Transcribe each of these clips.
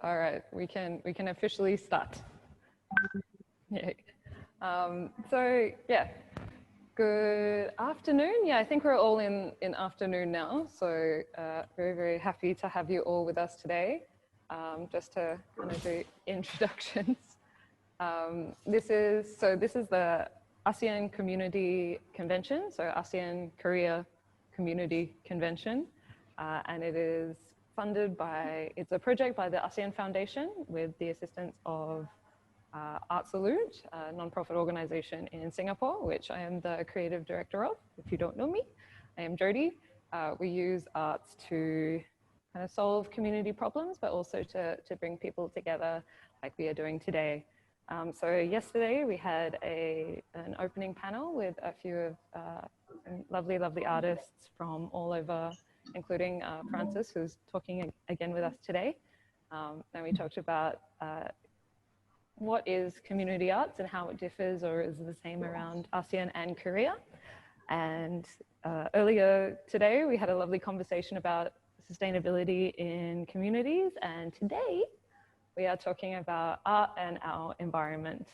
All right, we can officially start. Yay. So yeah, good afternoon. Yeah, I think we're all in afternoon now. So very, very happy to have you all with us today. Just to kind of do introductions. This is the ASEAN Community Convention, so ASEAN Korea Community Convention, and it is funded by, it's a project by the ASEAN Foundation with the assistance of Art Salute, a non-profit organization in Singapore, which I am the creative director of. If you don't know me, I am Jody. We use arts to kind of solve community problems, but also to bring people together like we are doing today. So yesterday we had an opening panel with a few of lovely, lovely artists from all over, including Francis, who's talking again with us today. And we talked about what is community arts and how it differs or is the same around ASEAN and Korea. And earlier today, we had a lovely conversation about sustainability in communities. And today, we are talking about art and our environment.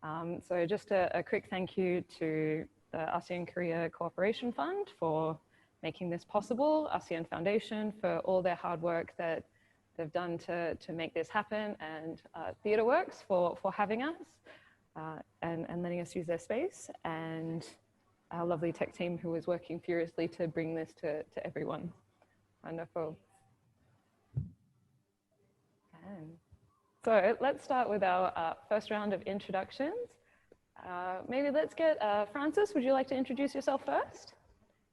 So just a quick thank you to the ASEAN Korea Cooperation Fund for making this possible, ASEAN Foundation for all their hard work that they've done to make this happen, and TheatreWorks for having us and letting us use their space, and our lovely tech team who is working furiously to bring this to everyone. Wonderful. And so let's start with our first round of introductions. Maybe let's get Francis, would you like to introduce yourself first?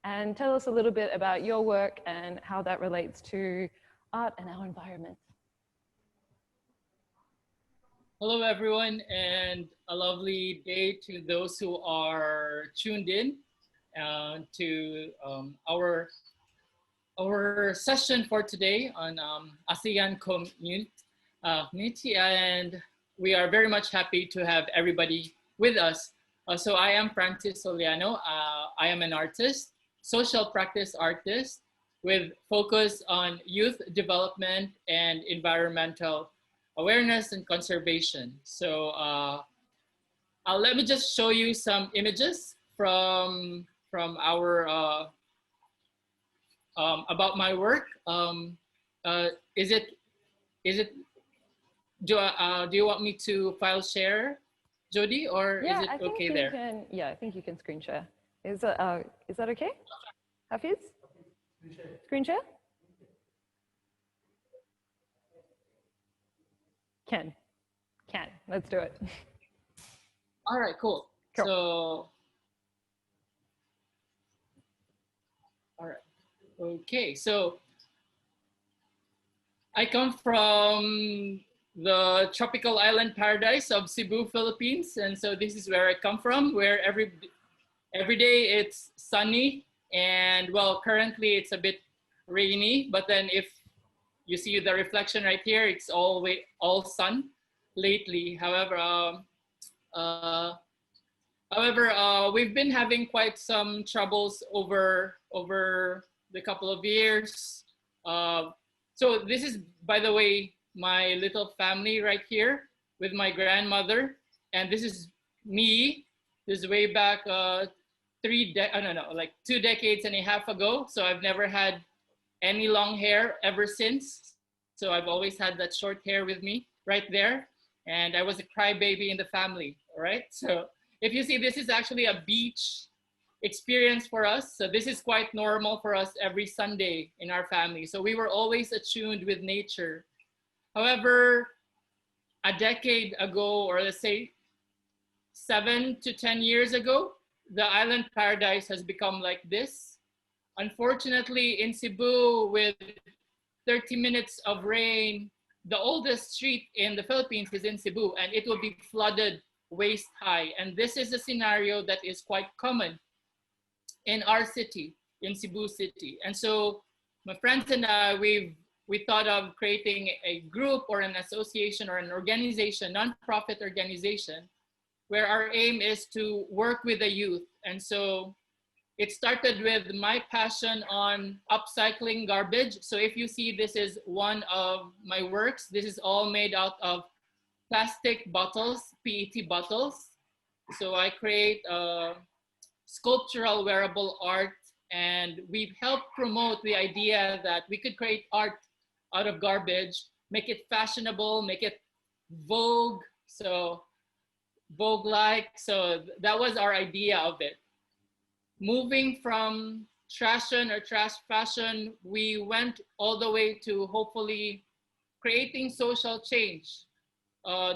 And tell us a little bit about your work and how that relates to art and our environment. Hello, everyone, and a lovely day to those who are tuned in to our session for today on ASEAN Community, and we are very much happy to have everybody with us. So I am Francis Sollano. I am an artist, social practice artist, with focus on youth development and environmental awareness and conservation. So let me just show you some images from our about my work. Do you want me to file share, Jody, or yeah, is it okay there? Yeah, I think you can screen share. Is that okay? Hafiz? Screen share? Can. Let's do it. All right, cool. So, all right. Okay, so I come from the tropical island paradise of Cebu, Philippines. And so this is where I come from, where every day it's sunny. And well, currently it's a bit rainy, but then if you see the reflection right here, it's all sun lately. However, we've been having quite some troubles over the couple of years. So this is, by the way, my little family right here with my grandmother, and this is me. This is way back 2 decades and a half ago. So I've never had any long hair ever since. So I've always had that short hair with me right there. And I was a crybaby in the family, all right? So if you see, this is actually a beach experience for us. So this is quite normal for us every Sunday in our family. So we were always attuned with nature. However, a decade ago, or let's say 7 to 10 years ago, the island paradise has become like this. Unfortunately, in Cebu, with 30 minutes of rain, the oldest street in the Philippines is in Cebu, and it will be flooded waist high. And this is a scenario that is quite common in our city, in Cebu City. And so my friends and I, we thought of creating a group or an association or an organization, nonprofit organization, where our aim is to work with the youth. And so it started with my passion on upcycling garbage. So if you see, this is one of my works. This is all made out of plastic bottles, PET bottles. So I create sculptural wearable art, and we've helped promote the idea that we could create art out of garbage, make it fashionable, make it Vogue, so Vogue-like. So that was our idea of it. Moving from trash fashion, we went all the way to hopefully creating social change.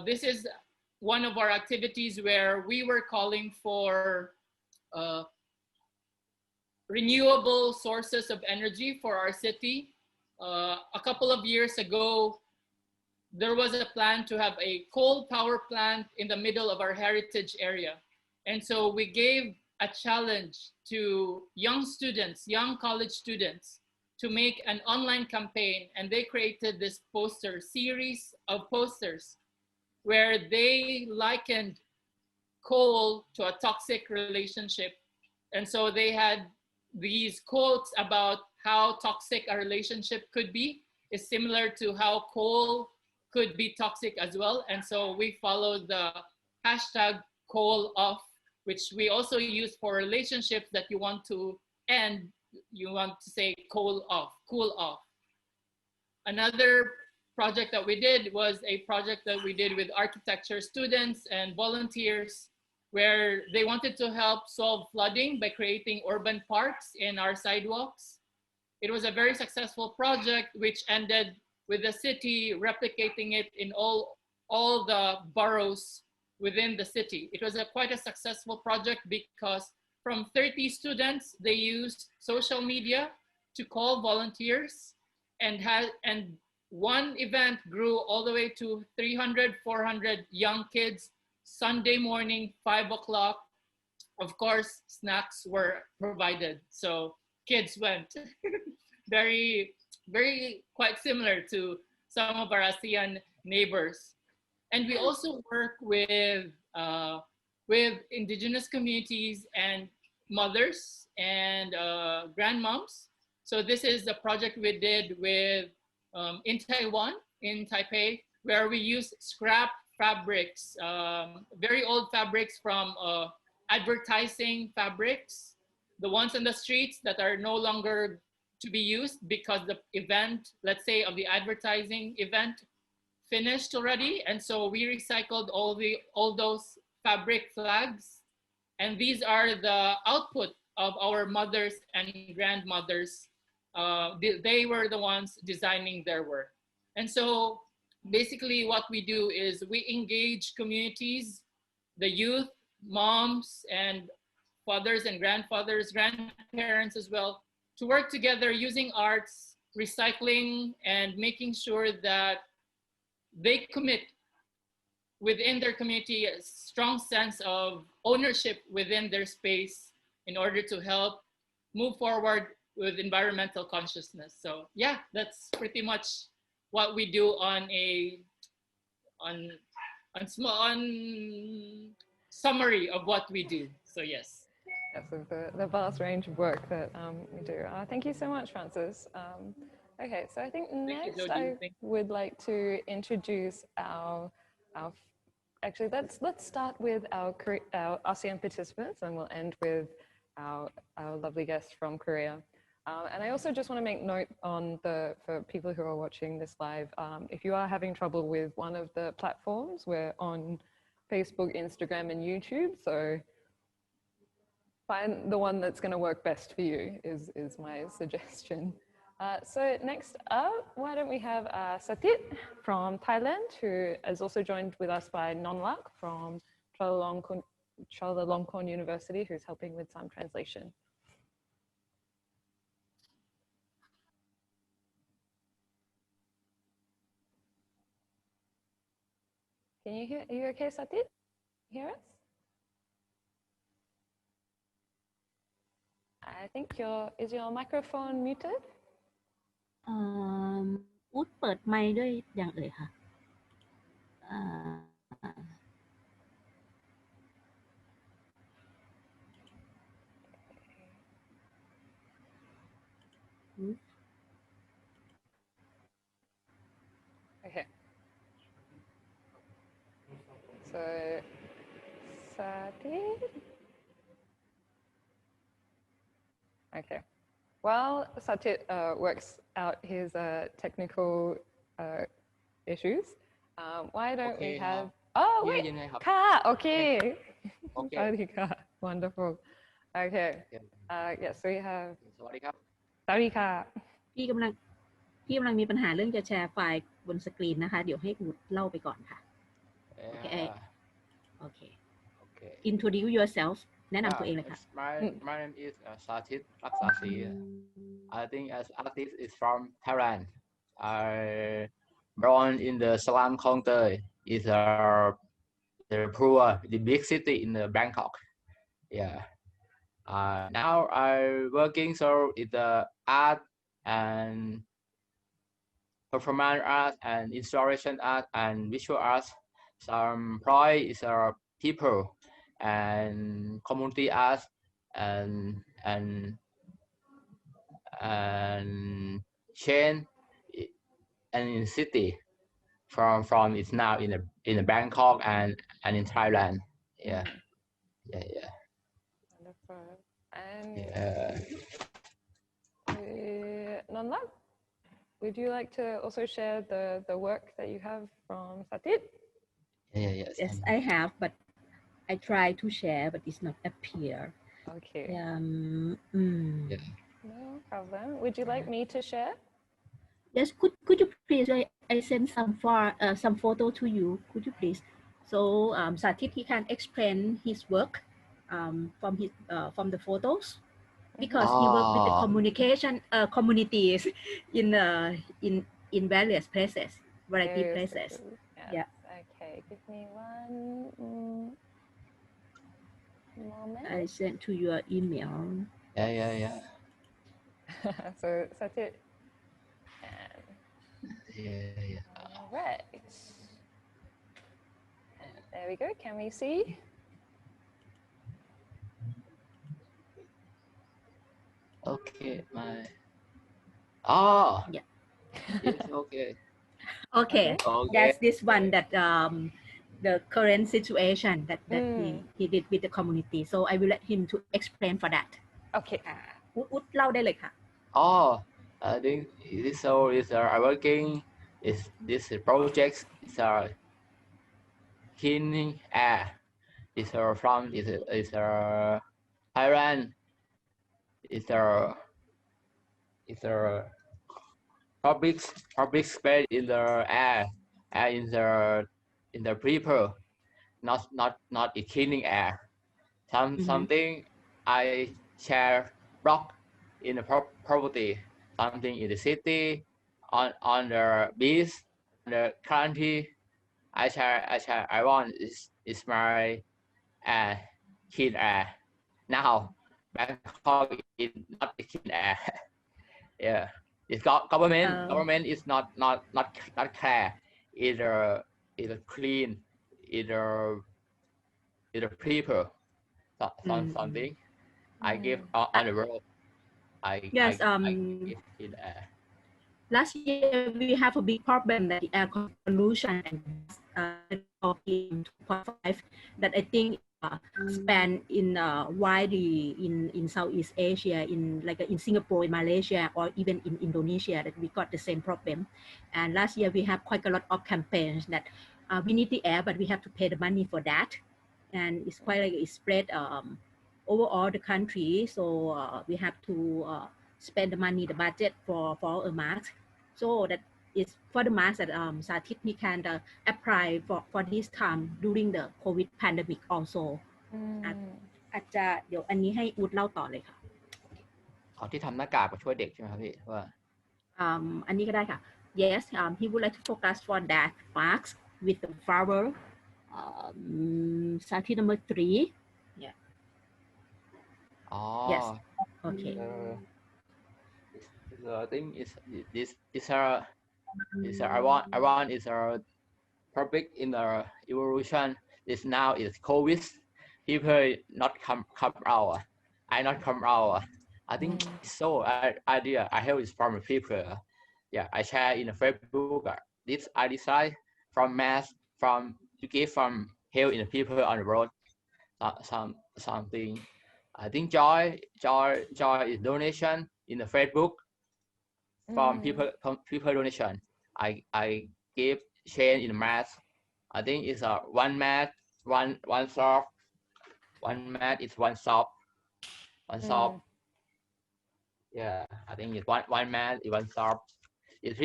This is one of our activities where we were calling for renewable sources of energy for our city. A couple of years ago, there was a plan to have a coal power plant in the middle of our heritage area. And so we gave a challenge to young students, young college students, to make an online campaign. And they created this series of posters where they likened coal to a toxic relationship. And so they had these quotes about how toxic a relationship could be, is similar to how coal could be toxic as well. And so we followed the hashtag coal off, which we also use for relationships that you want to end. You want to say coal off, cool off. Another project that we did was a project that we did with architecture students and volunteers, where they wanted to help solve flooding by creating urban parks in our sidewalks. It was a very successful project, which ended with the city replicating it in all the boroughs within the city. It was quite a successful project because from 30 students, they used social media to call volunteers, and one event grew all the way to 300, 400 young kids. Sunday morning, 5 o'clock, of course, snacks were provided. So kids went. Very, very quite similar to some of our ASEAN neighbors. And we also work with indigenous communities and mothers and grandmoms. So this is a project we did with in Taiwan, in Taipei, where we use scrap fabrics, very old fabrics from advertising fabrics, the ones on the streets that are no longer to be used because the event, let's say, of the advertising event finished already. And so we recycled all those fabric flags. And these are the output of our mothers and grandmothers. They were the ones designing their work. And so basically what we do is we engage communities, the youth, moms and fathers and grandfathers, grandparents as well, to work together using arts, recycling, and making sure that they commit within their community a strong sense of ownership within their space in order to help move forward with environmental consciousness. So yeah, that's pretty much what we do on summary of what we do. So yes. Yes, of the vast range of work that we do. Thank you so much, Francis. Okay, so I think next I would like to introduce our actually let's start with our ASEAN participants, and we'll end with our lovely guest from Korea. And I also just want to make note for people who are watching this live, if you are having trouble with one of the platforms, we're on Facebook, Instagram, and YouTube. So find the one that's going to work best for you is my suggestion. So next up, why don't we have Satit from Thailand, who is also joined with us by Nonlak from Chulalongkorn University, who's helping with some translation. Can you hear? Are you okay, Satit? Hear us? I think is your microphone muted? อุ๊ดเปิดไมค์ด้วยอย่างอื่นค่ะ Okay. So, Satit. Okay. While Satit works out his technical issues, why don't we have... Oh, wait. Ka. Okay. Okay. Wonderful. Okay. Yes, we have... สวัสดีครับ Sarika. พี่กำลังมีปัญหาเรื่องจะแชร์ไฟล์บนสกรีนนะคะเดี๋ยวให้อูดเล่าไปก่อนค่ะ โอเค Introduce yourself แนะนำตัวเองเลยค่ะ My name is Satit Raksasri. I think as artist is from Thailand. I born in the slum counter. Is the poor, the big city in the Bangkok. Yeah. Now I working so in the art and performance art and installation art and visual art. Some project is people and community art and chain and in city from it's now in the Bangkok and in Thailand. Yeah. Wonderful. And Nonla, would you like to also share the work that you have from Satit? Yes, I have, but I try to share, but it's not appear. Okay. No problem. Would you like me to share? Yes, could you please? I send some photo to you. Could you please? So Satit, he can explain his work from the photos because he worked with the communities in various places, variety places. Yes. Okay, give me one moment. I sent to your email. Yeah. So Satit. All right. There we go. Can we see? Okay. Yeah. Yes, okay. Okay. That's this one that the current situation that he did with the community. So I will let him to explain for that. Okay. อุ๊ดเล่าได้เลยค่ะ I think this show is working. Is this project is cleaning air. Is from is Thailand. Is public space in the air in the people, not in cleaning air. Something I share block in the property, something in the city, on the beach, the country. I want is my air, clean air. Now Bangkok is not clean air. Yeah, it's government is not care. Either clean, either people. Something I give on the road. I give in air. Last year we have a big problem that the air pollution and of PM2.5 that I think span in widely in Southeast Asia, in Singapore, in Malaysia, or even in Indonesia, that we got the same problem. And last year we have quite a lot of campaigns that we need the air, but we have to pay the money for that. And it's quite like it's spread over all the country. So we have to spend the money, the budget for a mask. So that is for the mask that Satit we can apply for this time during the COVID pandemic also. อาจจะเดี๋ยวอันนี้ให้อูดเล่าต่อเลยค่ะ ที่ทำหน้ากากมาช่วยเด็กใช่ไหมครับพี่ว่าอันนี้ก็ได้ค่ะ Yes, he would like to focus for that mask with the flower. Satit number 3. Yeah. Yes. Okay. I think is I want is a public in the evolution. Is now is COVID. People not come out. I not come out. I think so. Idea I have is from the people. Yeah, I share in the Facebook. This I decide from mass from to give from help in the people on the road. Something. I think joy is donation in the Facebook from people donation. I give change in the mass. I think it's a one mat, one shop. One mat is one shop. One shop. Yeah, I think it's one mat is one shop. If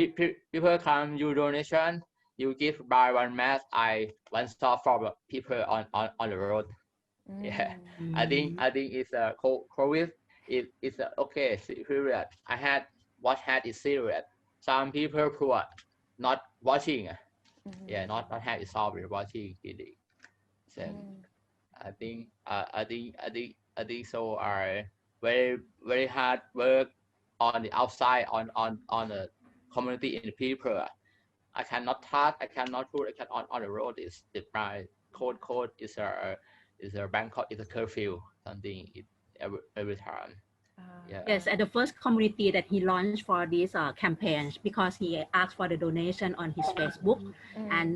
people come you donation, you give buy one mat. I one shop for the people on the road. Yeah, I think it's a COVID. It's a okay period. I had what had is serious. Some people who are not watching. Yeah, not had is solved watching it. So I think so are very hard work on the outside on the community and the people. I cannot touch, I cannot put, I can on the road is the my code is a Bangkok is a curfew something every time. Yeah. Yes, at the first community that he launched for this campaigns because he asked for the donation on his Facebook, and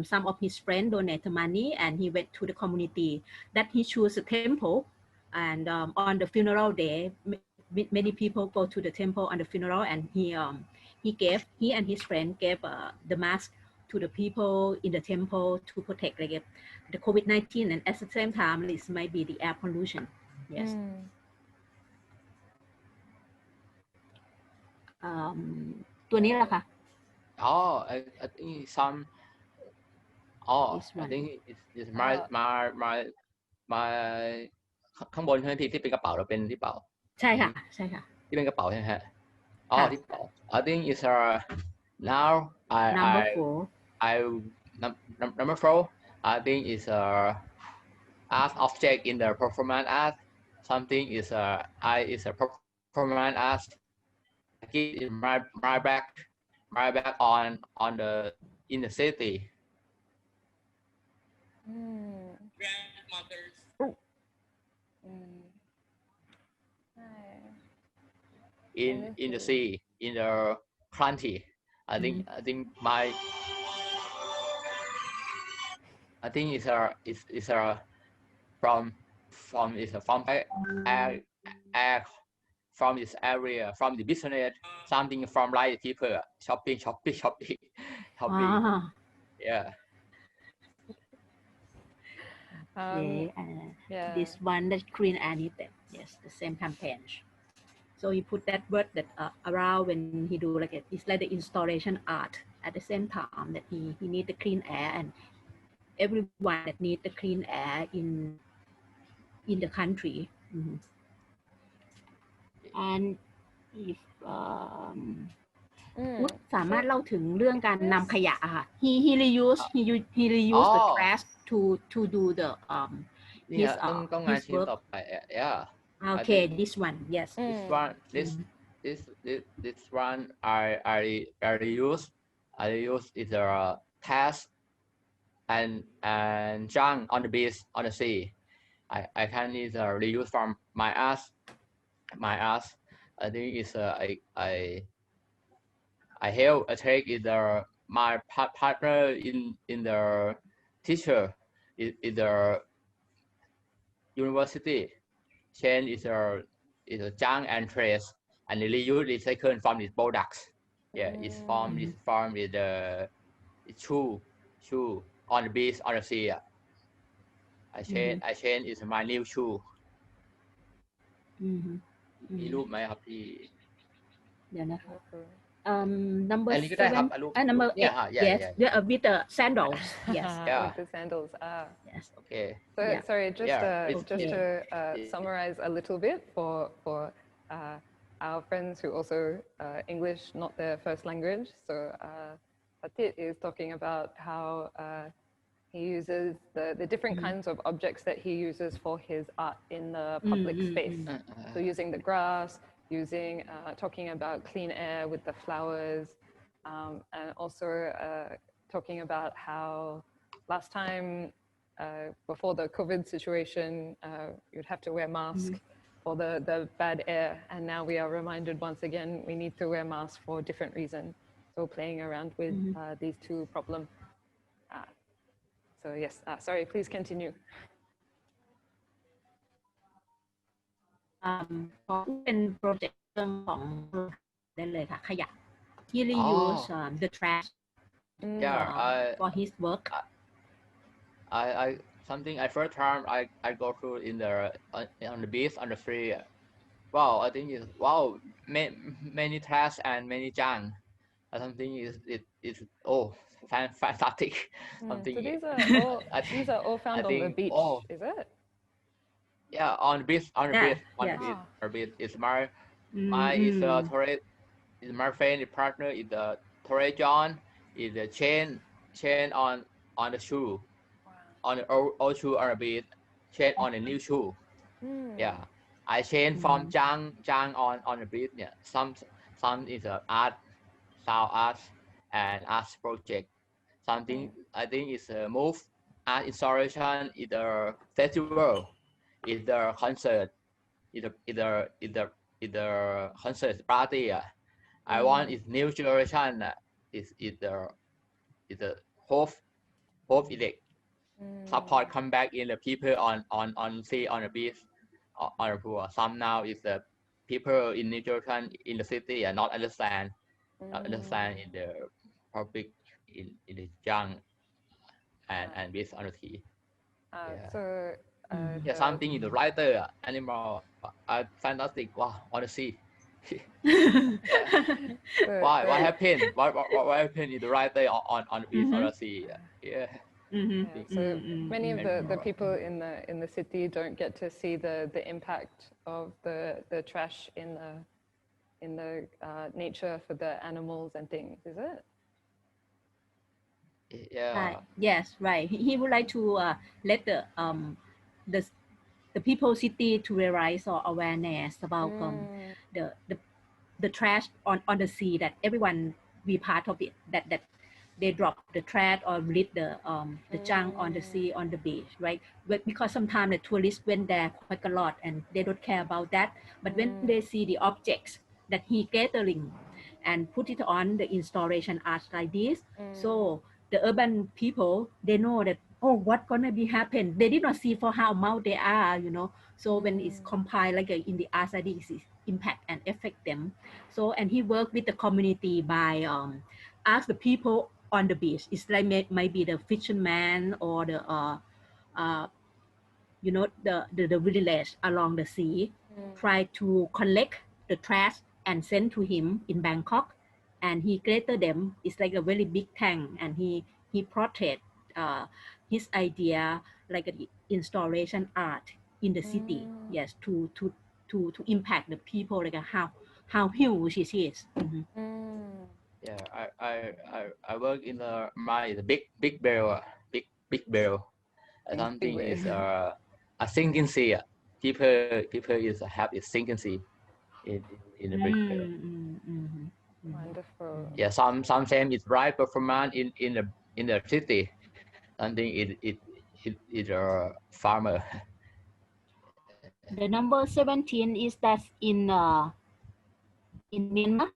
some of his friends donated money, and he went to the community that he chose a temple, and on the funeral day, many people go to the temple on the funeral, and he and his friend gave the mask to the people in the temple to protect the COVID-19, and at the same time this might be the air pollution. Yes.ตัวนี้แหละค่ะ Oh, I think some. Oh, This I one. think it's my ข้างบนใช่ไหมพี่ที่เป็นกระเป๋าเราเป็นที่เป๋า ใช่ค่ะใช่ค่ะ ที่เป็นกระเป๋าใช่ไหมฮะอ๋อ ค่ะ ที่เป๋า I think it's now number 4 I number 4 I think it's a art object in the performance art. Something is a performance art. I keep in my back on the in the city. Grandmothers. In the sea, in the country. I think it's a from air from this area, from the business, something from like people shopping. Yeah. This one that Green Anything. Yes, the same campaign. So he put that word that around when he do like it's like the installation art at the same time that he need the clean air, and everyone that need the clean air in the country. And if สามารถเล่าถึงเรื่องการนำขยะค่ะ he reuse the trash to do the his ต้องงานชิ้นต่อไป yeah. Okay, this one, yes. This one I reuse is a task and junk on the beach on the sea. I can reuse from my art. I think it's I help I take my partner in the teacher in the university. Change is a junk and trace and reuse recycle from these products. Yeah, it's from the shoe on the beach on the sea. I change is my new shoe. มีรูปไหมครับพี่เดี๋ยวนะคะ number อันนี้ก็ได้ครับ 7 number 8 yes with the sandals yes with the sandals yes okay so sorry just to summarize a little bit for our friends who also English not their first language. So Satit is talking about how he uses the different kinds of objects that he uses for his art in the public space. So using the grass, talking about clean air with the flowers, and also talking about how last time before the COVID situation, you'd have to wear masks for the bad air. And now we are reminded once again, we need to wear masks for different reasons. So playing around with these two problems. So yes, sorry, please continue. ขอเป็นโปรเจกต์เรื่องของได้เลยค่ะขยะ He reuse the trash Yeah, for his work. I something I first time I go through in the on the beach on the free. Wow, I think it's wow many trash and many junk. Something is oh fantastic. Something. So these are all found on the beach, is it? Yeah, on the beach on the beach. It's my is tourist. Is my friend, partner is the tourist John. Is the chain on the shoe, on the old shoe on the beach, chain on the new shoe. Yeah, I chain from junk on the beach. Yeah, some is art, sound art, and art project. Something I think is a move art installation. Is the festival, is the concert, is the concert party. I want is new generation. Is the hope elect support come back in the people on sea on the beach on the pool. Some now is the people in new generation in the city are not understand in the public in the young and beach on the sea. So Yeah, something in the writer animal fantastic. Wow, on the sea. What happened? What happened in the writer on the beach on the sea? Yeah. So many of the people in the city don't get to see the impact of the trash in the nature for the animals and things, is it? Yeah. Right. Yes, right. He would like to let the people city to realize or awareness about the trash on the sea, that everyone be part of it, that they drop the trash or leave the junk on the sea on the beach, right? But because sometimes the tourists went there quite a lot and they don't care about that, but when they see the objects that he gathering and put it on the installation art like this, so the urban people, they know that, oh, what gonna be happen? They did not see for how much they are, you know. So when it's compiled like in the art studies, it impact and affect them. So and he worked with the community by ask the people on the beach. It's like might be the fisherman or the you know the village along the sea, try to collect the trash and send to him in Bangkok, and he created them. It's like a very big tank, and he portrayed his idea like an installation art in the city. Yes, to impact the people, like how huge it is. Yeah, I work in the big barrel, big barrel. Something is a sinking sea. People is have a sinking sea in the big barrel. Wonderful. Yeah, sometimes it's right performance in the city. Something it a farmer. The number 17 is that in Myanmar.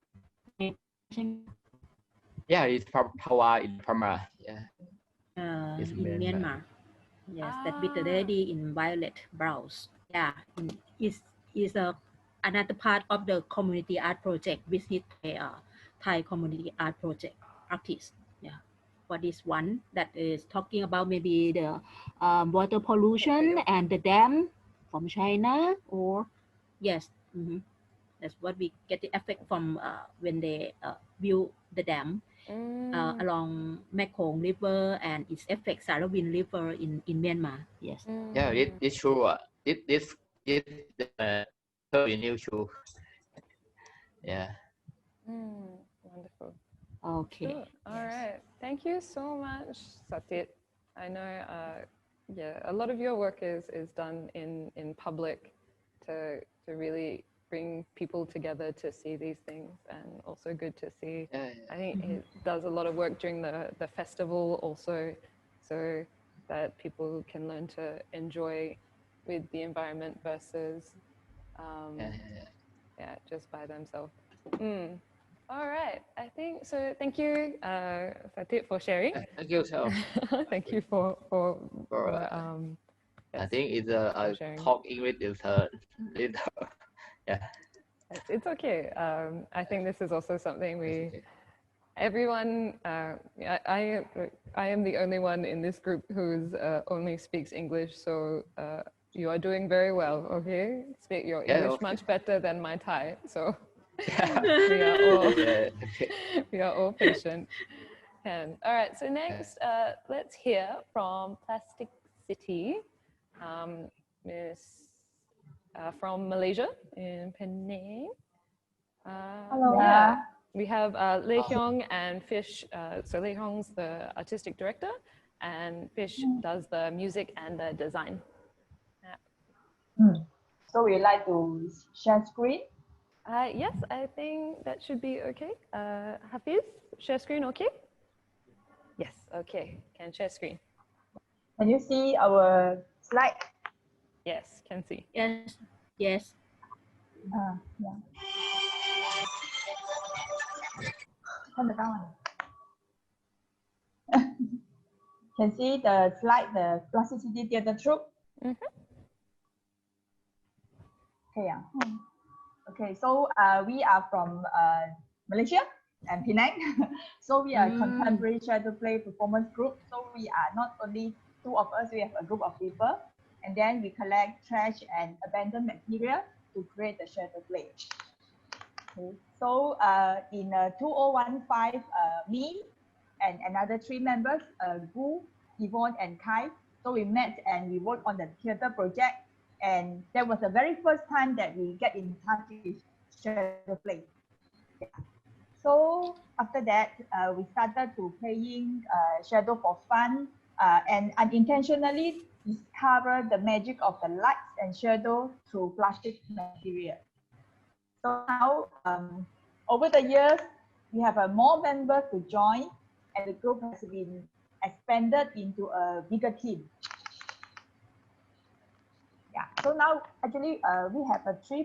Yeah, it's Pawa in Burma. Yeah. In Myanmar. Yes, that with the lady in violet blouse. Yeah, is another part of the community art project with his Thai community art project artist. Yeah, for this one that is talking about maybe the water pollution and the dam from China, or yes, that's what we get the effect from when they build the dam along Mekong River and its effect Sarawin River in Myanmar. Yes. Yeah, it's true. This very new true. Yeah. Wonderful. Okay. Cool. All right. Thank you so much, Satit. I know, a lot of your work is done in public to really bring people together to see these things, and also good to see. I think it does a lot of work during the festival also, so that people can learn to enjoy with the environment versus Yeah, just by themselves. All right, I think so. Thank you, Satit, for sharing. Thank you, so. Thank you for I think it's a sharing. talk English is a little, yeah. It's okay. I think this is also something everyone, I am the only one in this group who's only speaks English, so you are doing very well, okay? Speak your English much better than my Thai, so we are all, we are all patient. And all right, so next, let's hear from Plasticity, Miss from Malaysia in Penang. Hello. Yeah. We have Heong and Fish. So Heong's the artistic director, and Fish does the music and the design. So we like to share screen? Yes, I think that should be okay. Hafiz, share screen okay? Yes, okay. Can share screen. Can you see our slide? Yes, can see. Yes. Yes. Yeah. Can see the slide, the Plasticity Theatre Troupe. Okay, yeah. Okay, so we are from Malaysia and Penang. So we are contemporary shadow play performance group. So we are not only two of us, we have a group of people, and then we collect trash and abandoned material to create the shadow play. Okay. So in 2015, me and another 3 members, Gu, Jihwan, and Kai, so we met and we worked on the theater project. And that was the very first time that we get in touch with shadow play. Yeah. So after that, we started to playing shadow for fun and unintentionally discover the magic of the lights and shadow through plastic material. So now, over the years, we have more members to join, and the group has been expanded into a bigger team. Yeah. So now, actually, we have 3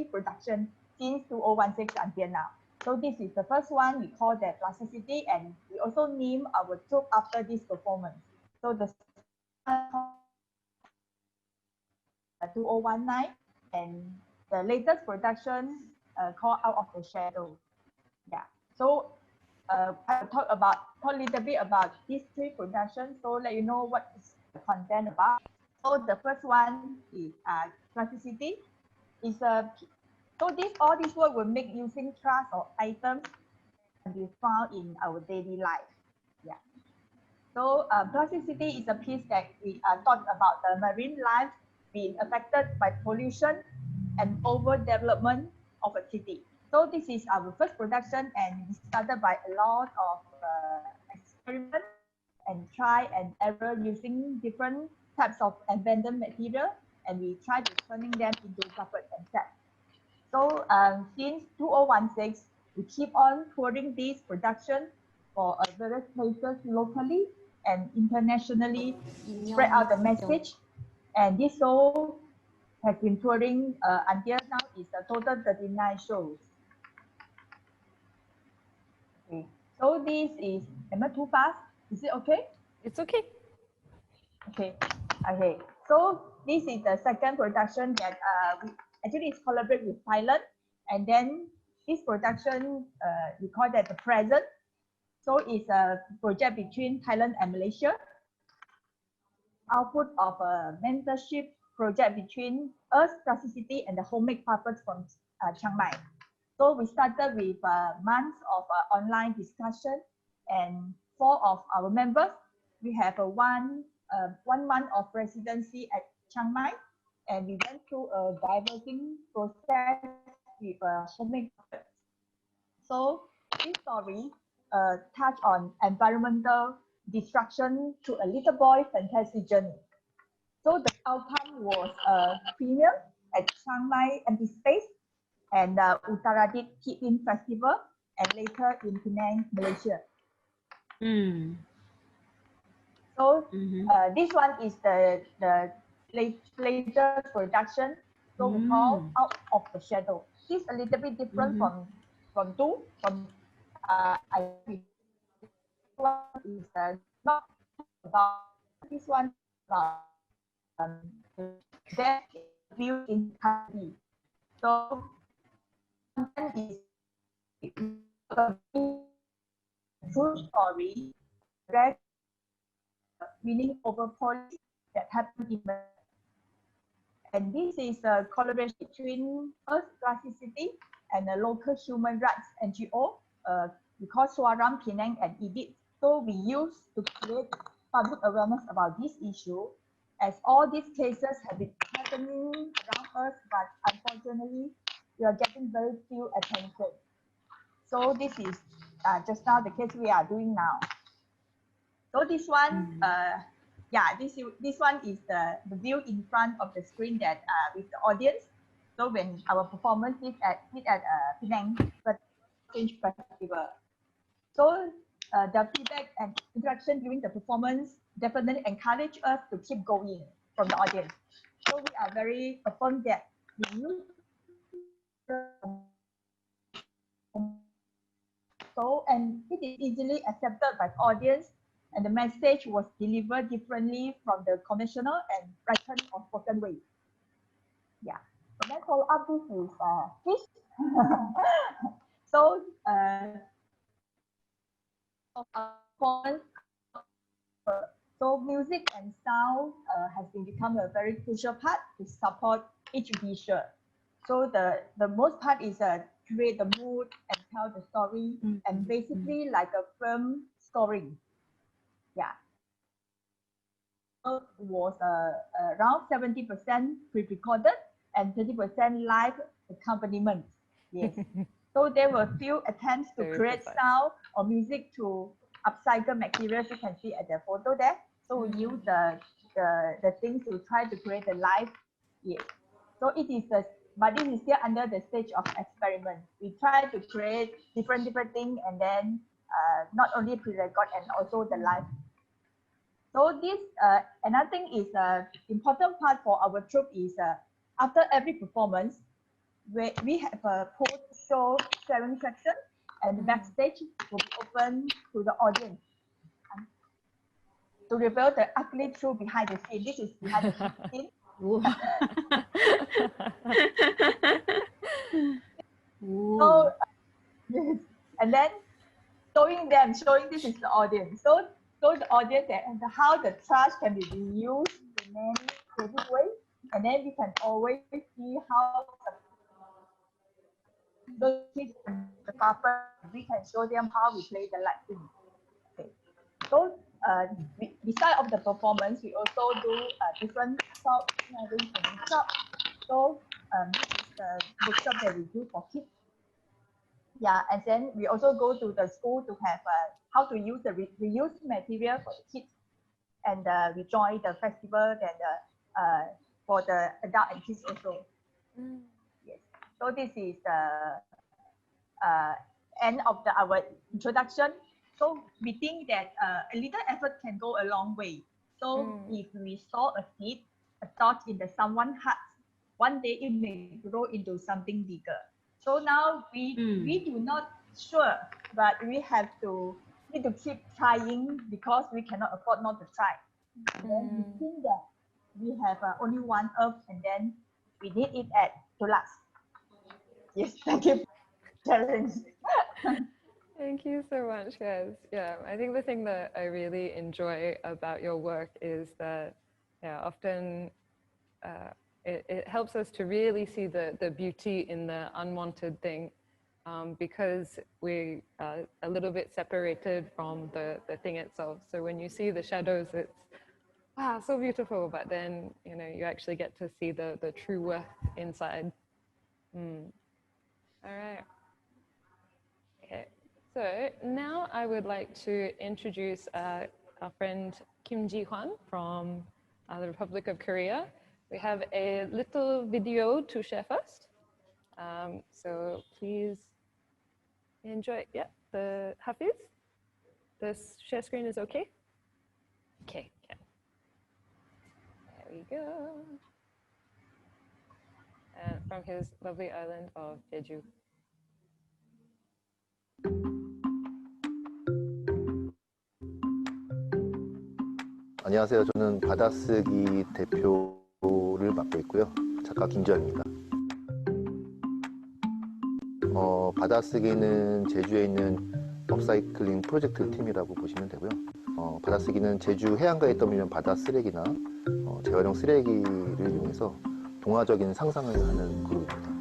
production since 2016 until now. So this is the first one we call the Plasticity, and we also name our troupe after this performance. So the 2019 and the latest production called Out of the Shadow. Yeah. So I'll talk a little bit about these 3 productions. So let you know what is the content about. So the first one is Plasticity. All this work were made using trash or items that we found in our daily life. Yeah. So Plasticity is a piece that we talk about the marine life being affected by pollution and overdevelopment of a city. So this is our first production, and we started by a lot of experiments and try and error using different types of abandoned material, and we try to turning them into carpet and set. So since 2016, we keep on touring this production for various places locally and internationally, spread out the message. And this show has been touring until now is a total 39 shows. Okay. So this is, am I too fast? Is it okay? It's okay. Okay. Okay. So this is the second production that we actually collaborate with Thailand, and then this production we call that the present. So it's a project between Thailand and Malaysia. Output of a mentorship project between us, Plasticity, and the homemade puppets from Chiang Mai. So we started with months of online discussion, and 4 of our members, we have one month of residency at Chiang Mai, and we went through a diverting process with homemade puppets. So this story touch on environmental destruction to a little boy fantasy journey. So the outcome was a premiere at Chiang Mai Empty Space and Uttaradit Film Festival, and later in Penang, Malaysia. So this one is the latest production So we call out of the shadow. This is a little bit different from two. One is not about this one about that view in country. So content is a true story, that meaning over policy that happened in the, and this is a collaboration between us, Plasticity, and a local human rights NGO, we call Swaram, Penang, and Edit. So we use to create public awareness about this issue, as all these cases have been happening around us, but unfortunately, we are getting very few attention. So this is just now the case we are doing now. So this one, this one is the view in front of the screen that with the audience. So when our performance is at Penang Change Festival. So the feedback and interaction during the performance definitely encourage us to keep going from the audience. So we are very affirmed that we use and it is easily accepted by the audience, and the message was delivered differently from the conventional and written or spoken way. Yeah. So then follow up this is fish. So so music and sound has been become a very crucial part to support each visual. So the most part is create the mood and tell the story, and basically like a film scoring. Yeah. So it was around 70% pre-recorded and 30% live accompaniment. Yes. So there were few attempts to create sound or music to upcycle materials. You can see at the photo there. So we use the things to try to create a live. Yes. So it is but this is still under the stage of experiment. We try to create different things, and then not only pre-record and also the live. So this another thing is important part for our troupe is after every performance, we have a post-show sharing section, and the backstage will be open to the audience to reveal the ugly truth behind the scene. This is behind the scene. So, and then showing this is the audience. So the audience and how the trash can be reused in many creative ways, and then we can always see how the kids and the papa, we can show them how we play the lighting. Okay. So beside of the performance, we also do different workshop. So this is the workshop that we do for kids. Yeah, and then we also go to the school to have how to use the reused material for the kids, and we join the festival and for the adult and kids also. Yes. So this is the end of our introduction. So we think that a little effort can go a long way. So if we sow a seed, a thought in someone's heart, one day it may grow into something bigger. So now we do not sure, but we need to keep trying because we cannot afford not to try. And then we think that we have only one earth, and then we need it to last. Yes, thank you. Challenge. Thank you so much, guys. Yeah, I think the thing that I really enjoy about your work is that, often it helps us to really see the beauty in the unwanted thing, because we are a little bit separated from the thing itself. So when you see the shadows, it's, wow, so beautiful, but then, you actually get to see the true worth inside. All right. Okay, so now I would like to introduce our friend Kim Jihwan from the Republic of Korea. We have a little video to share first. So please enjoy. Yeah, the Hafiz, the share screen is okay? Okay, there we go. and from his lovely island of Jeju. 안녕하세요. 저는 받아쓰기 대표를 맡고 있고요. 작가 김지환입니다. 받아쓰기는 제주에 있는 업사이클링 프로젝트 팀이라고 보시면 되고요. 받아쓰기는 제주 해안가에 떠밀리는 바다 쓰레기나 재활용 쓰레기를 이용해서 동화적인 상상을 하는 그룹입니다.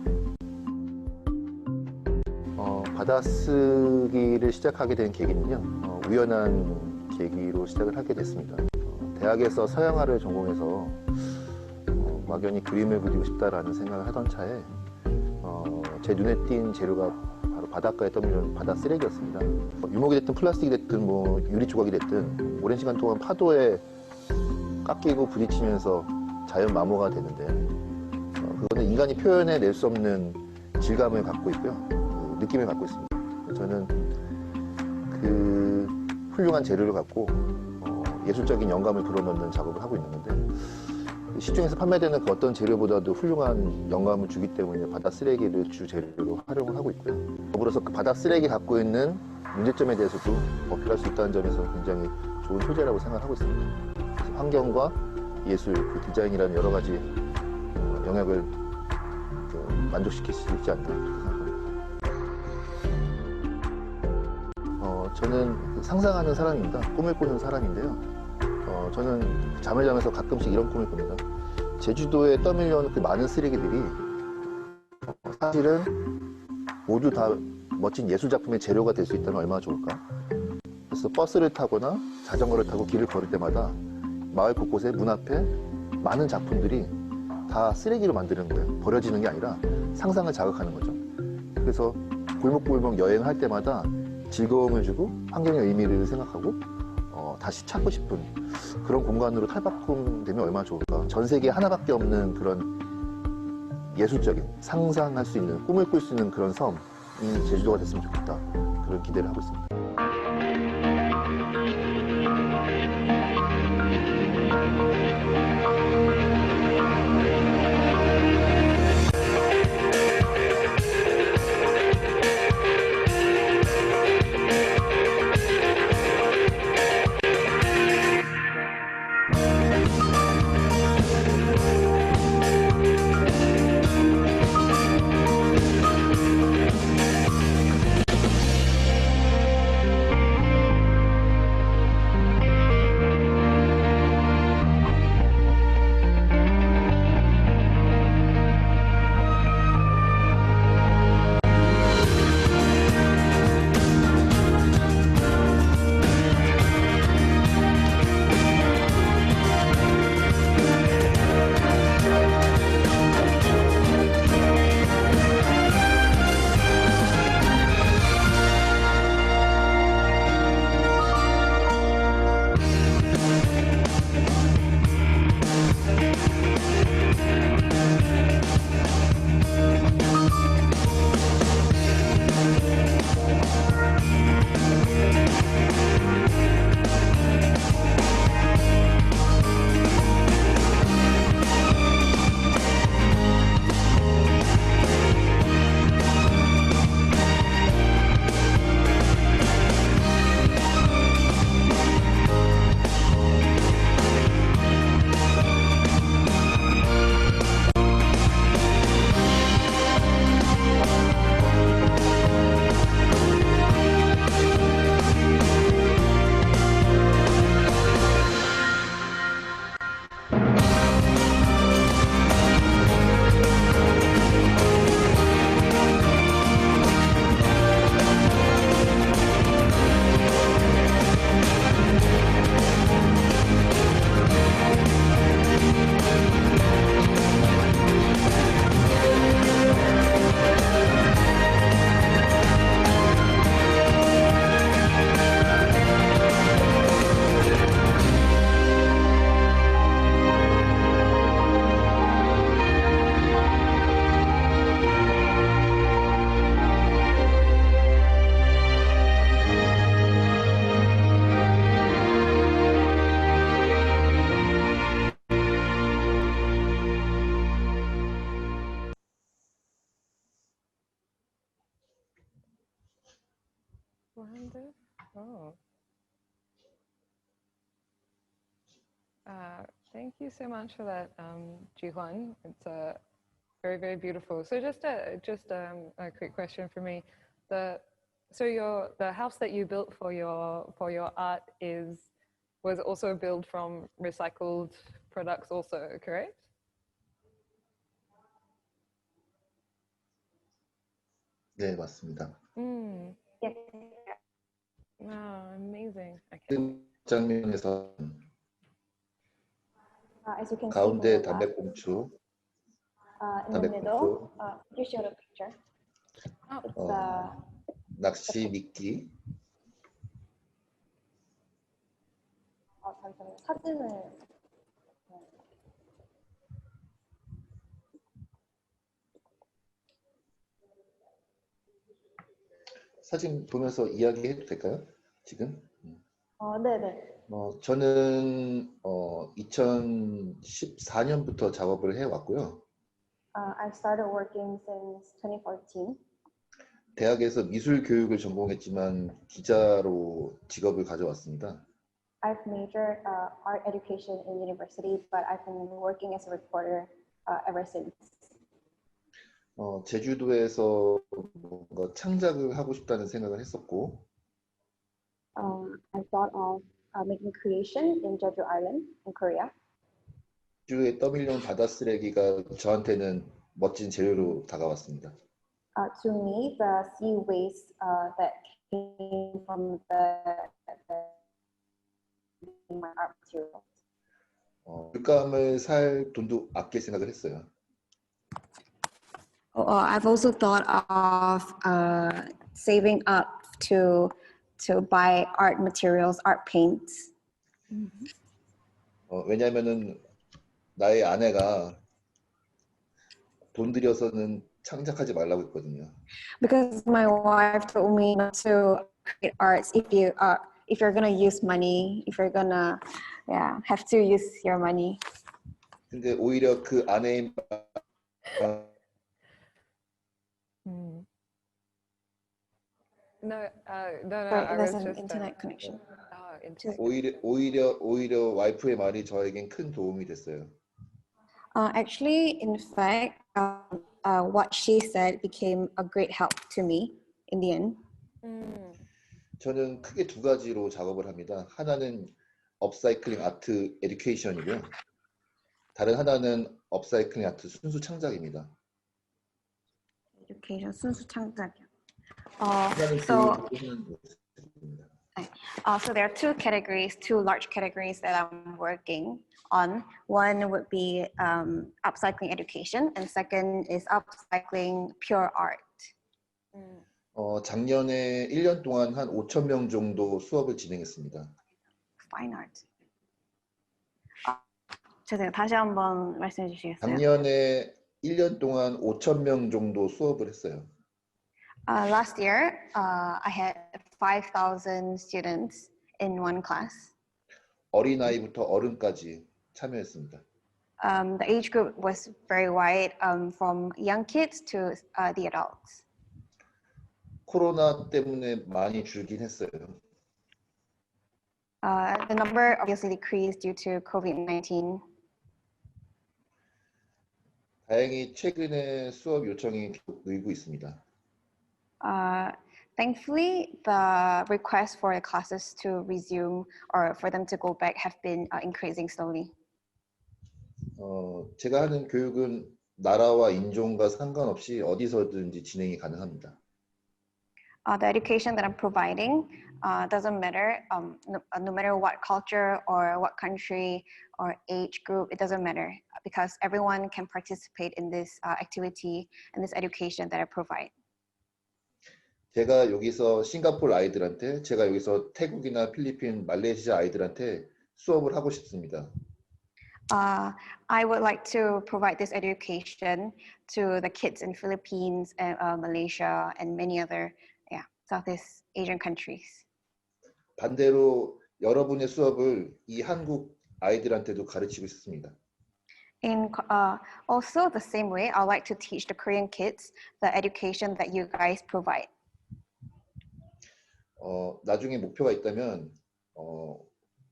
받아쓰기를 시작하게 된 계기는요, 우연한 계기로 시작을 하게 됐습니다. 대학에서 서양화를 전공해서 막연히 그림을 그리고 싶다라는 생각을 하던 차에 제 눈에 띈 재료가 바로 바닷가에 떠밀리는 바다 쓰레기였습니다. 유목이 됐든 플라스틱이 됐든 뭐 유리 조각이 됐든 오랜 시간 동안 파도에 깎이고 부딪히면서 자연 마모가 되는데 그거는 인간이 표현해낼 수 없는 질감을 갖고 있고요. 느낌을 갖고 있습니다. 저는 그 훌륭한 재료를 갖고 예술적인 영감을 불어넣는 작업을 하고 있는 건데, 시중에서 판매되는 그 어떤 재료보다도 훌륭한 영감을 주기 때문에 바다 쓰레기를 주 재료로 활용을 하고 있고요. 더불어서 그 바다 쓰레기 갖고 있는 문제점에 대해서도 어필할 수 있다는 점에서 굉장히 좋은 소재라고 생각하고 있습니다. 그래서 환경과 예술, 그 디자인이라는 여러 가지 영역을 만족시킬 수 있지 않나 그렇게 생각합니다. 저는 상상하는 사람입니다. 꿈을 꾸는 사람인데요. 저는 잠을 자면서 가끔씩 이런 꿈을 꿉니다. 제주도에 떠밀려오는 그 많은 쓰레기들이 사실은 모두 다 멋진 예술작품의 재료가 될 수 있다면 얼마나 좋을까. 그래서 버스를 타거나 자전거를 타고 길을 걸을 때마다 마을 곳곳에 문 앞에 많은 작품들이 다 쓰레기로 만드는 거예요. 버려지는 게 아니라 상상을 자극하는 거죠. 그래서 골목골목 여행할 때마다 즐거움을 주고 환경의 의미를 생각하고 다시 찾고 싶은 그런 공간으로 탈바꿈되면 얼마나 좋을까. 전 세계에 하나밖에 없는 그런 예술적인 상상할 수 있는, 꿈을 꿀 수 있는 그런 섬이 제주도가 됐으면 좋겠다. 그런 기대를 하고 있습니다. 400? Oh. Thank you so much for that, Jihwan. It's very, very beautiful. So just a quick question for me. The house that you built for your art was also built from recycled products also, correct? 네, 맞습니다. Yes. Oh, amazing. Okay. 장면에서 As you can see 가운데 from the left, 담배꽁초, in the middle, you show the picture. It's 낚시 미끼, 잠시만요. 사진을 사진 보면서 이야기해도 될까요? 지금? 네네. 저는 2014년부터 작업을 해왔고요. I've started working since 2014. 대학에서 미술 교육을 전공했지만 기자로 직업을 가져왔습니다. I've majored art education in university, but I've been working as a reporter ever since. 제주도에서 뭔가 창작을 하고 싶다는 생각을 했었고, I thought of making creation in Jeju Island in Korea. 제주에 떠밀려온 바다 쓰레기가 저한테는 멋진 재료로 다가왔습니다. To me, the sea waste that came from my art materials. 물감을 살 돈도 아낄 생각을 했어요. I've also thought of saving up to buy art materials, art paints. 왜냐하면은 나의 아내가 돈 들여서는 창작하지 말라고 했거든요. Because my wife told me not to create arts if you're gonna use money, if you're gonna have to use your money. 근데 오히려 그 아내의 No, Sorry, I there's was an just internet connection. 오히려 와이프의 말이 저에겐 큰 도움이 됐어요. Actually, in fact, what she said became a great help to me in the end. 저는 크게 두 가지로 작업을 합니다. 하나는 업사이클링 아트 에듀케이션이고요. 다른 하나는 업사이클링 아트 순수 창작입니다. Education, 순수 창작이요. So there are two large categories that I'm working on. One would be upcycling education, and second is upcycling pure art. 작년에 1년 동안 한 5,000명 정도 수업을 진행했습니다. Fine art. 죄송해요. 다시 한번 말씀해 주시겠어요? 작년에 1년 동안 5,000명 정도 수업을 했어요. Last year, I had 5,000 students in one class. 어린아이부터 어른까지 참여했습니다. The age group was very wide, from young kids to the adults. 코로나 때문에 많이 줄긴 했어요. The number obviously decreased due to COVID-19. 다행히 최근에 수업 요청이 계속 늘고 있습니다. Thankfully, the requests for the classes to resume or for them to go back have been increasing slowly. 제가 하는 교육은 나라와 인종과 상관없이 어디서든지 진행이 가능합니다. The education that I'm providing doesn't matter, no matter what culture or what country or age group, it doesn't matter because everyone can participate in this activity and this education that I provide. 제가 여기서 싱가포르 아이들한테, 제가 여기서 태국이나 필리핀, 말레이시아 아이들한테 수업을 하고 싶습니다. I would like to provide this education to the kids in Philippines, Malaysia, and many other Southeast Asian countries. 반대로 여러분의 수업을 이 한국 아이들한테도 가르치고 싶습니다. In also the same way, I'd like to teach the Korean kids the education that you guys provide. 나중에 목표가 있다면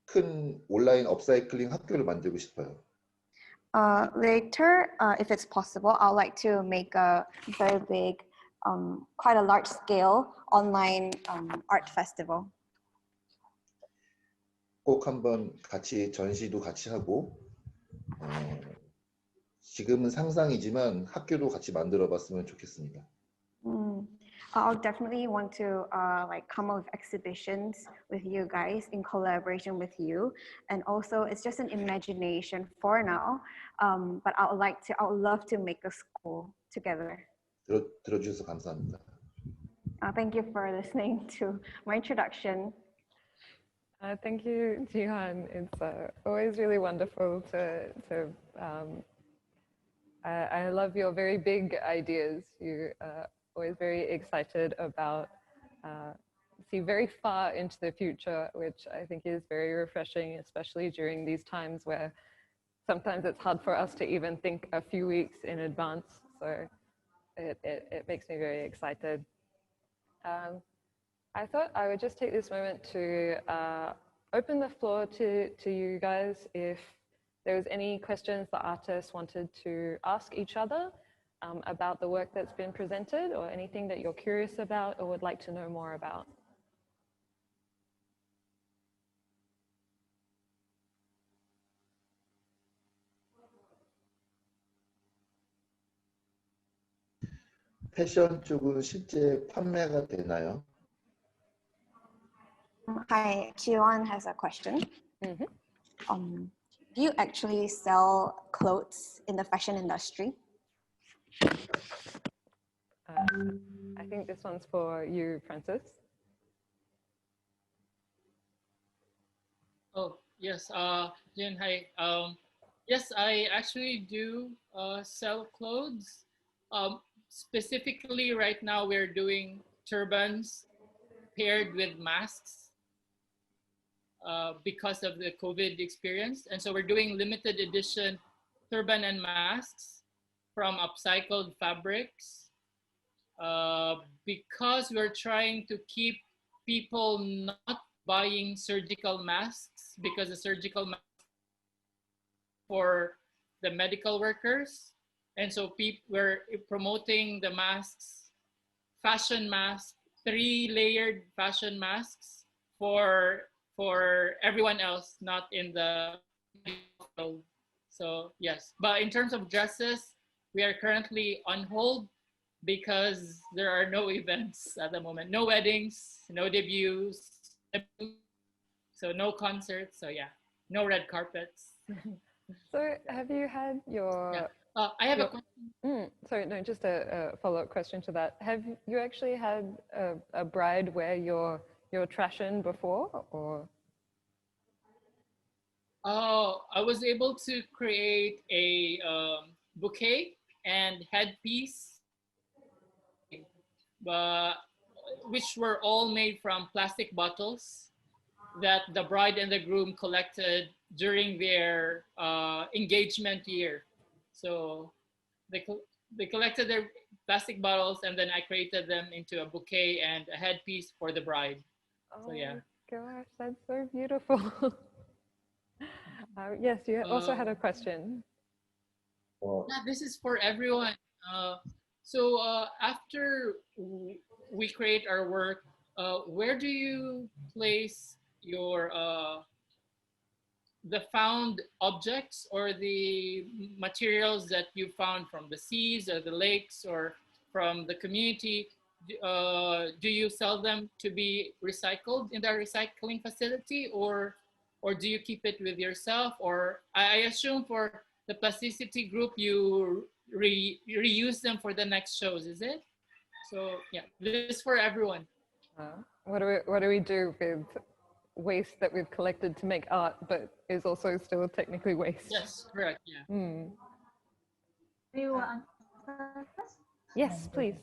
큰 온라인 업사이클링 학교를 만들고 싶어요. Later, if it's possible, I'd like to make a very big, quite a large scale online art festival. 꼭 한번 같이 전시도 같이 하고 지금은 상상이지만 학교도 같이 만들어 봤으면 좋겠습니다. I'll definitely want to like come up with exhibitions with you guys in collaboration with you, and also it's just an imagination for now. But I would love to make a school together. 들어주셔서 감사합니다. Thank you for listening to my introduction. Thank you, Jihwan. It's always really wonderful to I love your very big ideas. You always very excited about see very far into the future, which I think is very refreshing, especially during these times where sometimes it's hard for us to even think a few weeks in advance. So it makes me very excited. I thought I would just take this moment to open the floor to you guys if there was any questions the artists wanted to ask each other about the work that's been presented, or anything that you're curious about or would like to know more about. 패션 쪽은 실제 판매가 되나요? Hi, Jihwan has a question. Do you actually sell clothes in the fashion industry? I think this one's for you, Francis. Oh, yes. Jen, hi. Yes, I actually do sell clothes. Specifically, right now, we're doing turbans paired with masks because of the COVID experience. And so we're doing limited edition turban and masks from upcycled fabrics. Because we're trying to keep people not buying surgical masks, because the surgical masks for the medical workers. And so we're promoting the masks, fashion masks, 3-layered fashion masks for everyone else, not in the field. So yes, but in terms of dresses, we are currently on hold because there are no events at the moment, no weddings, no debuts, so no concerts. So yeah, no red carpets. So have you had your... Yeah. I have a question. Sorry, no, just a follow-up question to that. Have you actually had a bride wear your trashion before, or? Oh, I was able to create a bouquet and headpiece, which were all made from plastic bottles that the bride and the groom collected during their engagement year. So they collected their plastic bottles, and then I created them into a bouquet and a headpiece for the bride. Oh so yeah. Gosh, that's so beautiful. Yes, you also had a question. Yeah, this is for everyone. So after we create our work, where do you place your the found objects or the materials that you found from the seas or the lakes or from the community? Do you sell them to be recycled in the recycling facility, or do you keep it with yourself? Or I assume for the Plasticity group, you reuse them for the next shows, is it? So yeah, this is for everyone. What do we do with waste that we've collected to make art, but is also still technically waste? Yes, correct. Yeah. Do you answer first? Yes, please.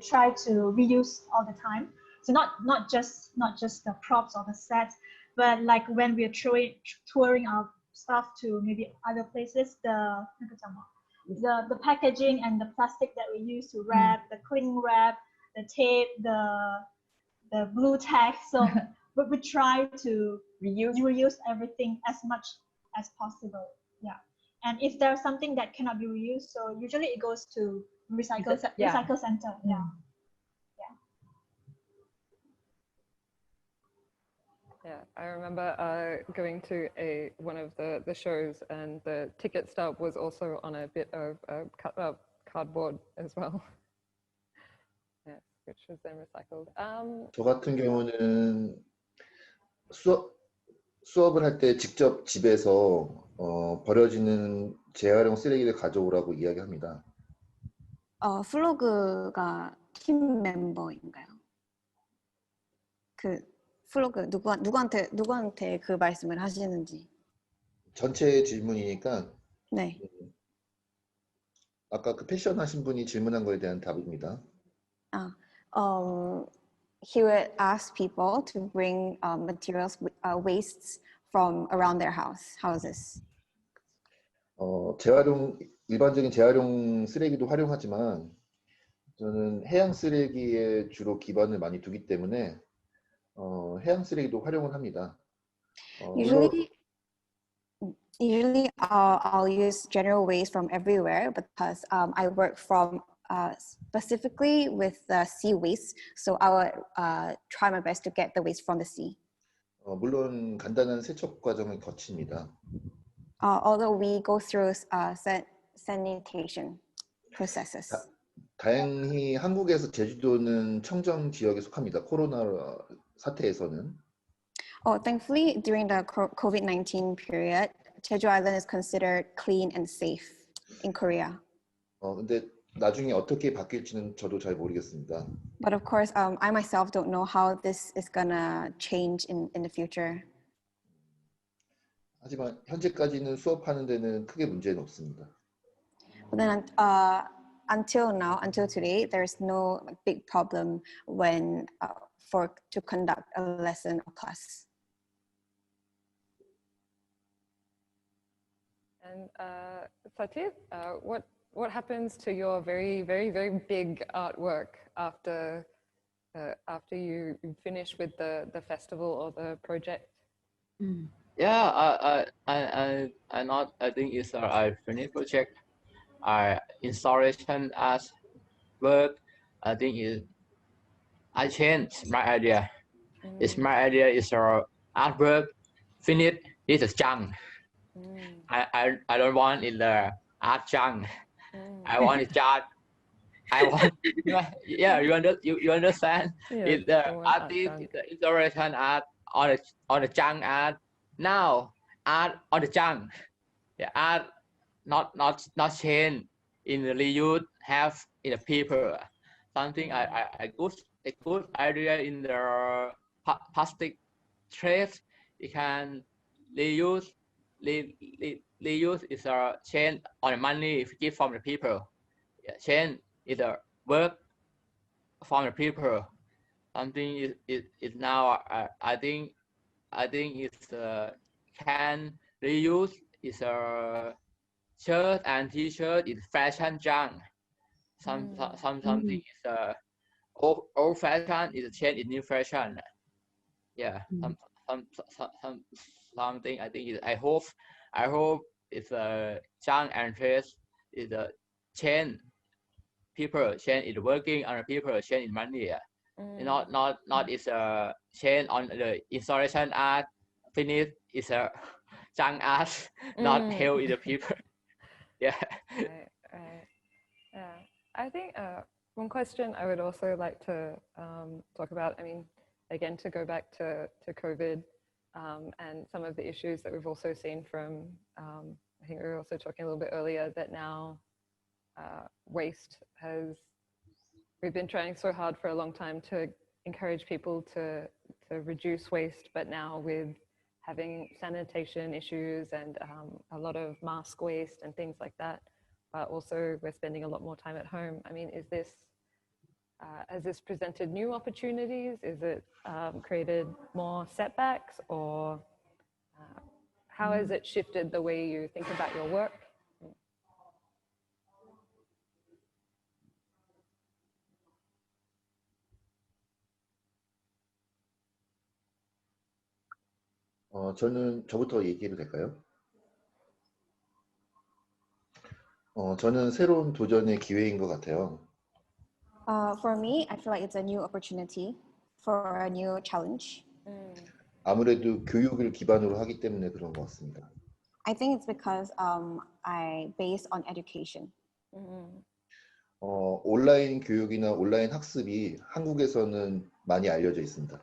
Try to reuse all the time. So not just the props or the sets, but like when we're touring our stuff to maybe other places, the packaging and the plastic that we use to wrap, the cling wrap, the tape, the blue tack. So we try to reuse everything as much as possible. Yeah. And if there's something that cannot be reused, so usually it goes to recycle center. Yeah. Yeah, I remember going to one of the shows, and the ticket stub was also on a bit of cut up cardboard as well. Yeah, which was then recycled. 저 같은 경우는 수업을 할 때 직접 집에서 버려지는 재활용 쓰레기를 가져오라고 이야기합니다. 플로그가 팀 멤버인가요? 그 플로그 누구한테 그 말씀을 하시는지. 전체 질문이니까. 네. 아까 그 패션 하신 분이 질문한 거에 대한 답입니다. He would ask people to bring materials, wastes from around their houses. 일반적인 재활용 쓰레기도 활용하지만 저는 해양 쓰레기에 주로 기반을 많이 두기 때문에 해양 쓰레기도 활용을 합니다. Usually I'll use general waste from everywhere because I work from specifically with the sea waste, so I would try my best to get the waste from the sea. 물론 간단한 세척 과정을 거칩니다. Although we go through sanitation processes. 다행히 한국에서 제주도는 청정 지역에 속합니다. 코로나 사태에서는. Thankfully, during the COVID-19 period, Jeju Island is considered clean and safe in Korea. 근데 나중에 어떻게 바뀔지는 저도 잘 모르겠습니다. But of course, I myself don't know how this is gonna change in the future. 하지만 현재까지는 수업하는 데는 크게 문제는 없습니다. But then, until today, there's no big problem when to conduct a lesson or class. And Satit, what happens to your very, very, very big artwork after you finish with the festival or the project? Yeah, I think it's a finished project. Installation as work. I think I changed my idea. It's my idea is artwork finished. It's a junk. I don't want it the art junk. I want it art. I want you understand? Yeah, It's the artist, the installation art on the junk art. Now art on the junk. The art not change in the reuse have in the paper. Something a good idea in the plastic trays. You can reuse is a change on the money if you give from the people. Change is a work from the people. Something is now I think it's can reuse is a shirt and t-shirt is fashion junk. Something is old fashion is a change in new fashion. Yeah, something I think is I hope it's a junk and trace is a change. People change is working on the people change in money. Not is a change on the installation art finish is a junk art not help in the people. Yeah. Right. Yeah. I think one question I would also like to talk about, I mean, again, to go back to COVID and some of the issues that we've also seen from, I think we were also talking a little bit earlier that now waste we've been trying so hard for a long time to encourage people to reduce waste, but now with having sanitation issues and a lot of mask waste and things like that, but also we're spending a lot more time at home. I mean, has this presented new opportunities? Is it created more setbacks, or how has it shifted the way you think about your work? 저부터 얘기해도 될까요? 저는 새로운 도전의 기회인 것 같아요. For me, I feel like it's a new opportunity for a new challenge. 아무래도 교육을 기반으로 하기 때문에 그런 것 같습니다. I think it's because I base on education. 온라인 교육이나 온라인 학습이 한국에서는 많이 알려져 있습니다.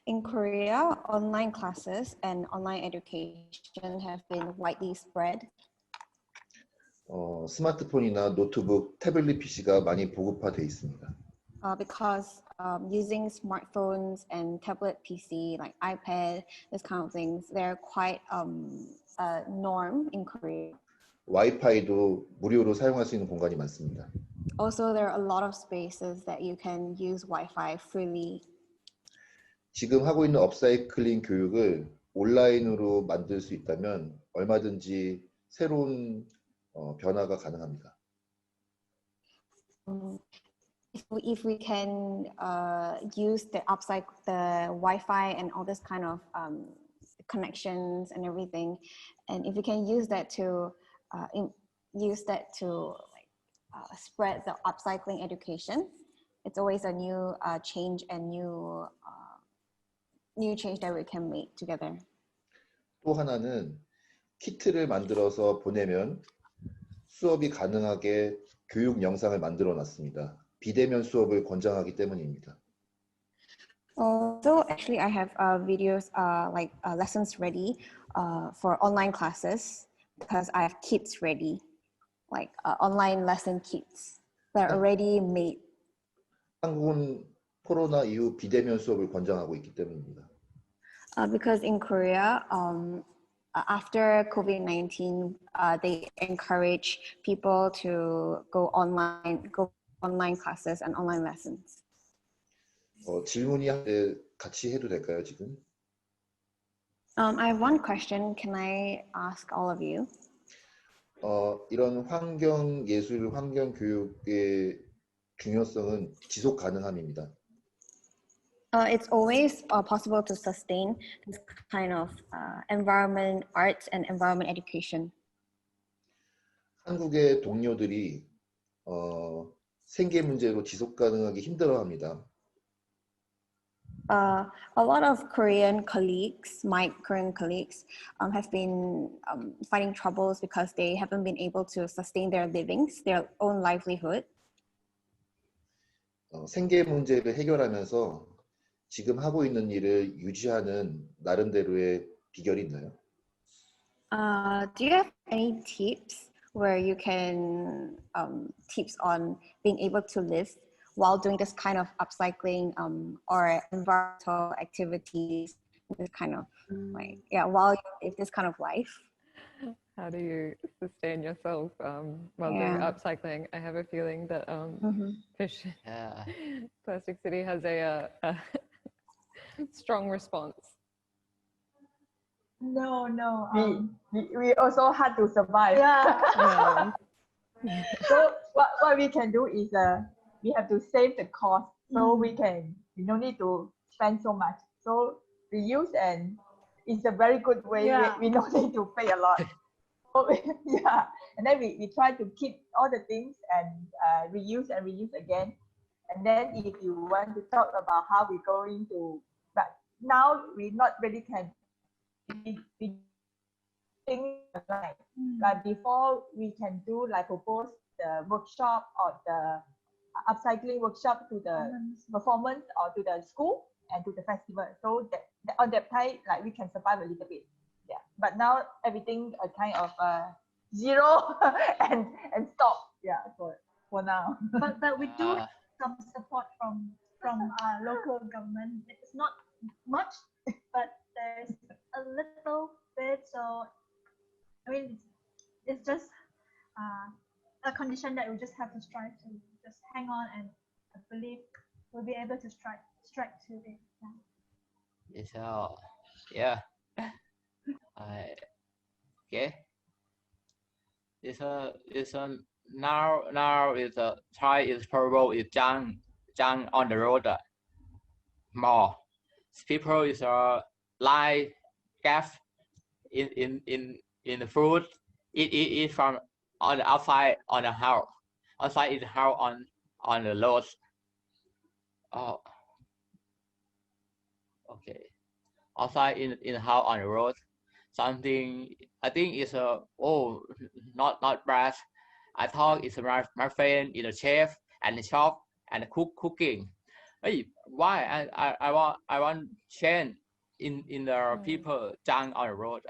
In Korea, online classes and online education have been widely spread. 스마트폰이나 노트북, 태블릿 PC가 많이 보급화돼 있습니다. Because using smartphones and tablet PC like iPad, this kind of things, they're quite a norm in Korea. 와이파이도 무료로 사용할 수 있는 공간이 많습니다. Also, there are a lot of spaces that you can use Wi-Fi freely. 지금 하고 있는 업사이클링 교육을 온라인으로 만들 수 있다면 얼마든지 새로운 변화가 가능합니다. If we can use the Wi-Fi and all this kind of connections and everything, and if we can use that to spread the upcycling education, it's always a new change and new change that we can make together. 또 하나는 키트를 만들어서 보내면 수업이 가능하게 교육 영상을 만들어 놨습니다. 비대면 수업을 권장하기 때문입니다. So actually I have videos like lessons ready for online classes because I have kits ready, like online lesson kits that are already made. 한국은 코로나 이후 비대면 수업을 권장하고 있기 때문입니다. Because in Korea, after COVID-19, they encourage people to go online classes and online lessons. 질문이 같이 해도 될까요, 지금? I have one question. Can I ask all of you? 이런 환경 예술, 환경 교육의 중요성은 지속 가능함입니다. It's always possible to sustain this kind of environment arts and environment education. 한국의 동료들이 생계 문제로 지속 가능하기 힘들어합니다. A lot of Korean colleagues, my Korean colleagues, have been fighting troubles because they haven't been able to sustain their livings, their own livelihood. 생계 문제를 해결하면서 지금 하고 있는 일을 유지하는 나름대로의 비결이 있나요? Do you have any tips where you can tips on being able to live while doing this kind of upcycling or environmental activities, this kind of like while you live this kind of life? How do you sustain yourself while doing upcycling? I have a feeling that Plasticity has a strong response. No. We also had to survive. Yeah. So what we can do is we have to save the cost, so we don't need to spend so much. So reuse, and it's a very good way. We don't need to pay a lot. So, and then we try to keep all the things and reuse again. And then if you want to talk about how we're going to, but now we not really can. We think like before we can do like propose the workshop or the upcycling workshop to the performance or to the school and to the festival. So that on that time, like we can survive a little bit. Yeah. But now everything kind of zero and stop. Yeah. For now. But we do have some support from local government. It's not much, but there's a little bit. So I mean, it's just a condition that we just have to strive to just hang on, and I believe we'll be able to strike to it. Yeah. Okay. Now is try is probable is jump on the road more. People is lie gas in the fruit. It from on the outside on the house. Outside is the house on the road. Oh, okay. Outside in the house on the road. Something I think is not bad. I thought it's my friend in the chef and the shop and cooking. Hey, why I want change in the people junk on the road.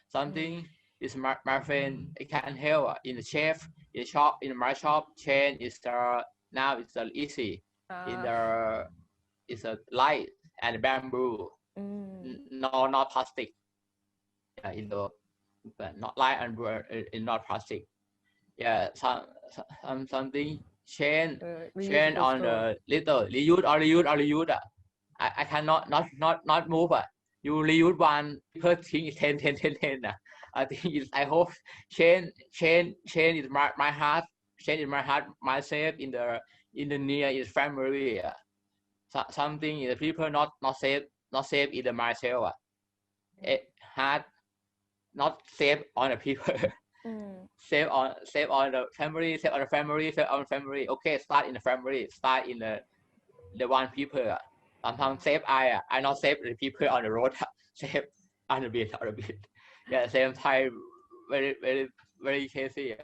Something is my friend. I can't help in the chef in the shop in my shop. Change is now it's easy. In the it's a light and bamboo. No, not plastic. In the but not light and not plastic. Yeah, something change on the little reuse. I cannot not move. You reuse one people think it's 10. I think it's, I hope change is my heart. Change is my heart myself in the near is family. Something is people not safe in the myself. It heart not safe on the people. Save on the family, save on the family, save on family. Okay, start in the family, start in the one people. Sometimes save I not save the people on the road. Save on the bit. Yeah, same time very crazy.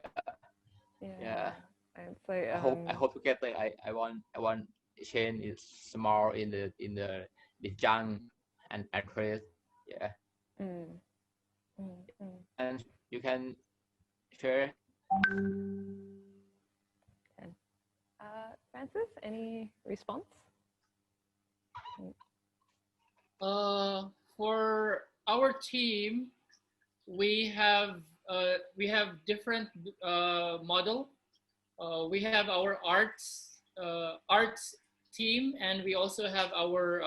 Yeah. And so I hope to get like I want change is small in the young and crazy. Yeah. And you can share. Francis, any response? For our team, we have different model. We have our arts team, and we also have our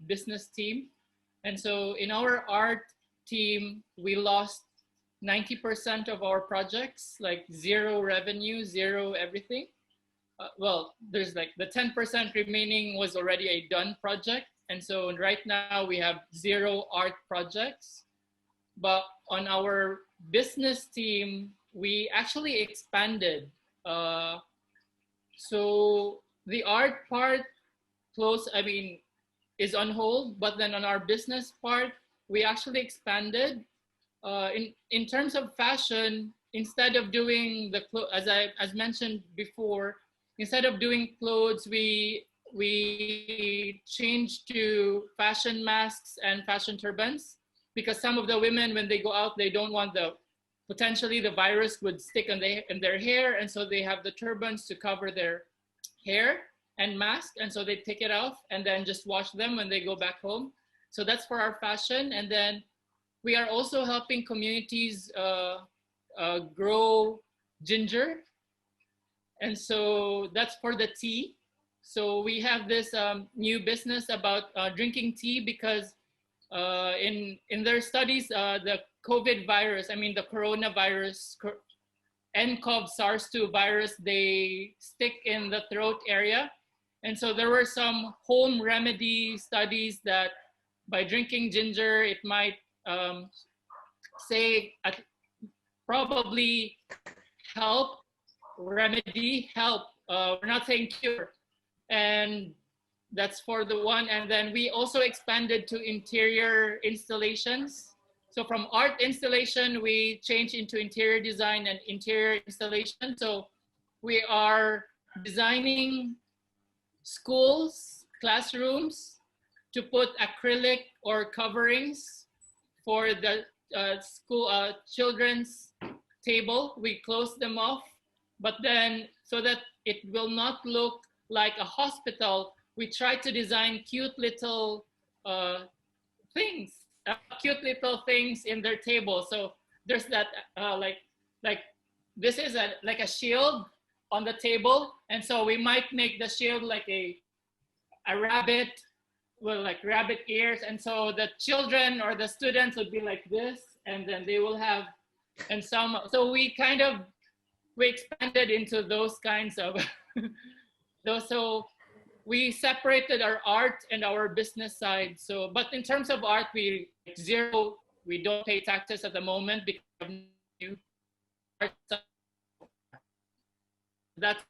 business team. And so in our art team, we lost 90% of our projects, like zero revenue, zero everything. Well, there's like the 10% remaining was already a done project. And so right now we have zero art projects. But on our business team, we actually expanded. So the art part is on hold, but then on our business part, we actually expanded. In terms of fashion, instead of doing as mentioned before, instead of doing clothes, we changed to fashion masks and fashion turbans, because some of the women, when they go out, they don't want potentially the virus would stick in their hair, and so they have the turbans to cover their hair and mask, and so they take it off and then just wash them when they go back home. So that's for our fashion. And then we are also helping communities grow ginger. And so that's for the tea. So we have this new business about drinking tea, because in their studies, the COVID virus, the coronavirus, nCoV SARS-2 virus, they stick in the throat area. And so there were some home remedy studies that by drinking ginger, it might probably help, we're not saying cure. And that's for the one. And then we also expanded to interior installations. So from art installation, we changed into interior design and interior installation. So we are designing schools, classrooms, to put acrylic or coverings for the school children's table. We close them off, but then so that it will not look like a hospital, we try to design cute little things in their table. So there's that like this is like a shield on the table, and so we might make the shield like a rabbit with like rabbit ears, and so the children or the students would be like this, and then they will have, and so we expanded into those kinds of those. So we separated our art and our business side. So, but in terms of art, we zero We don't pay taxes at the moment because of new. That's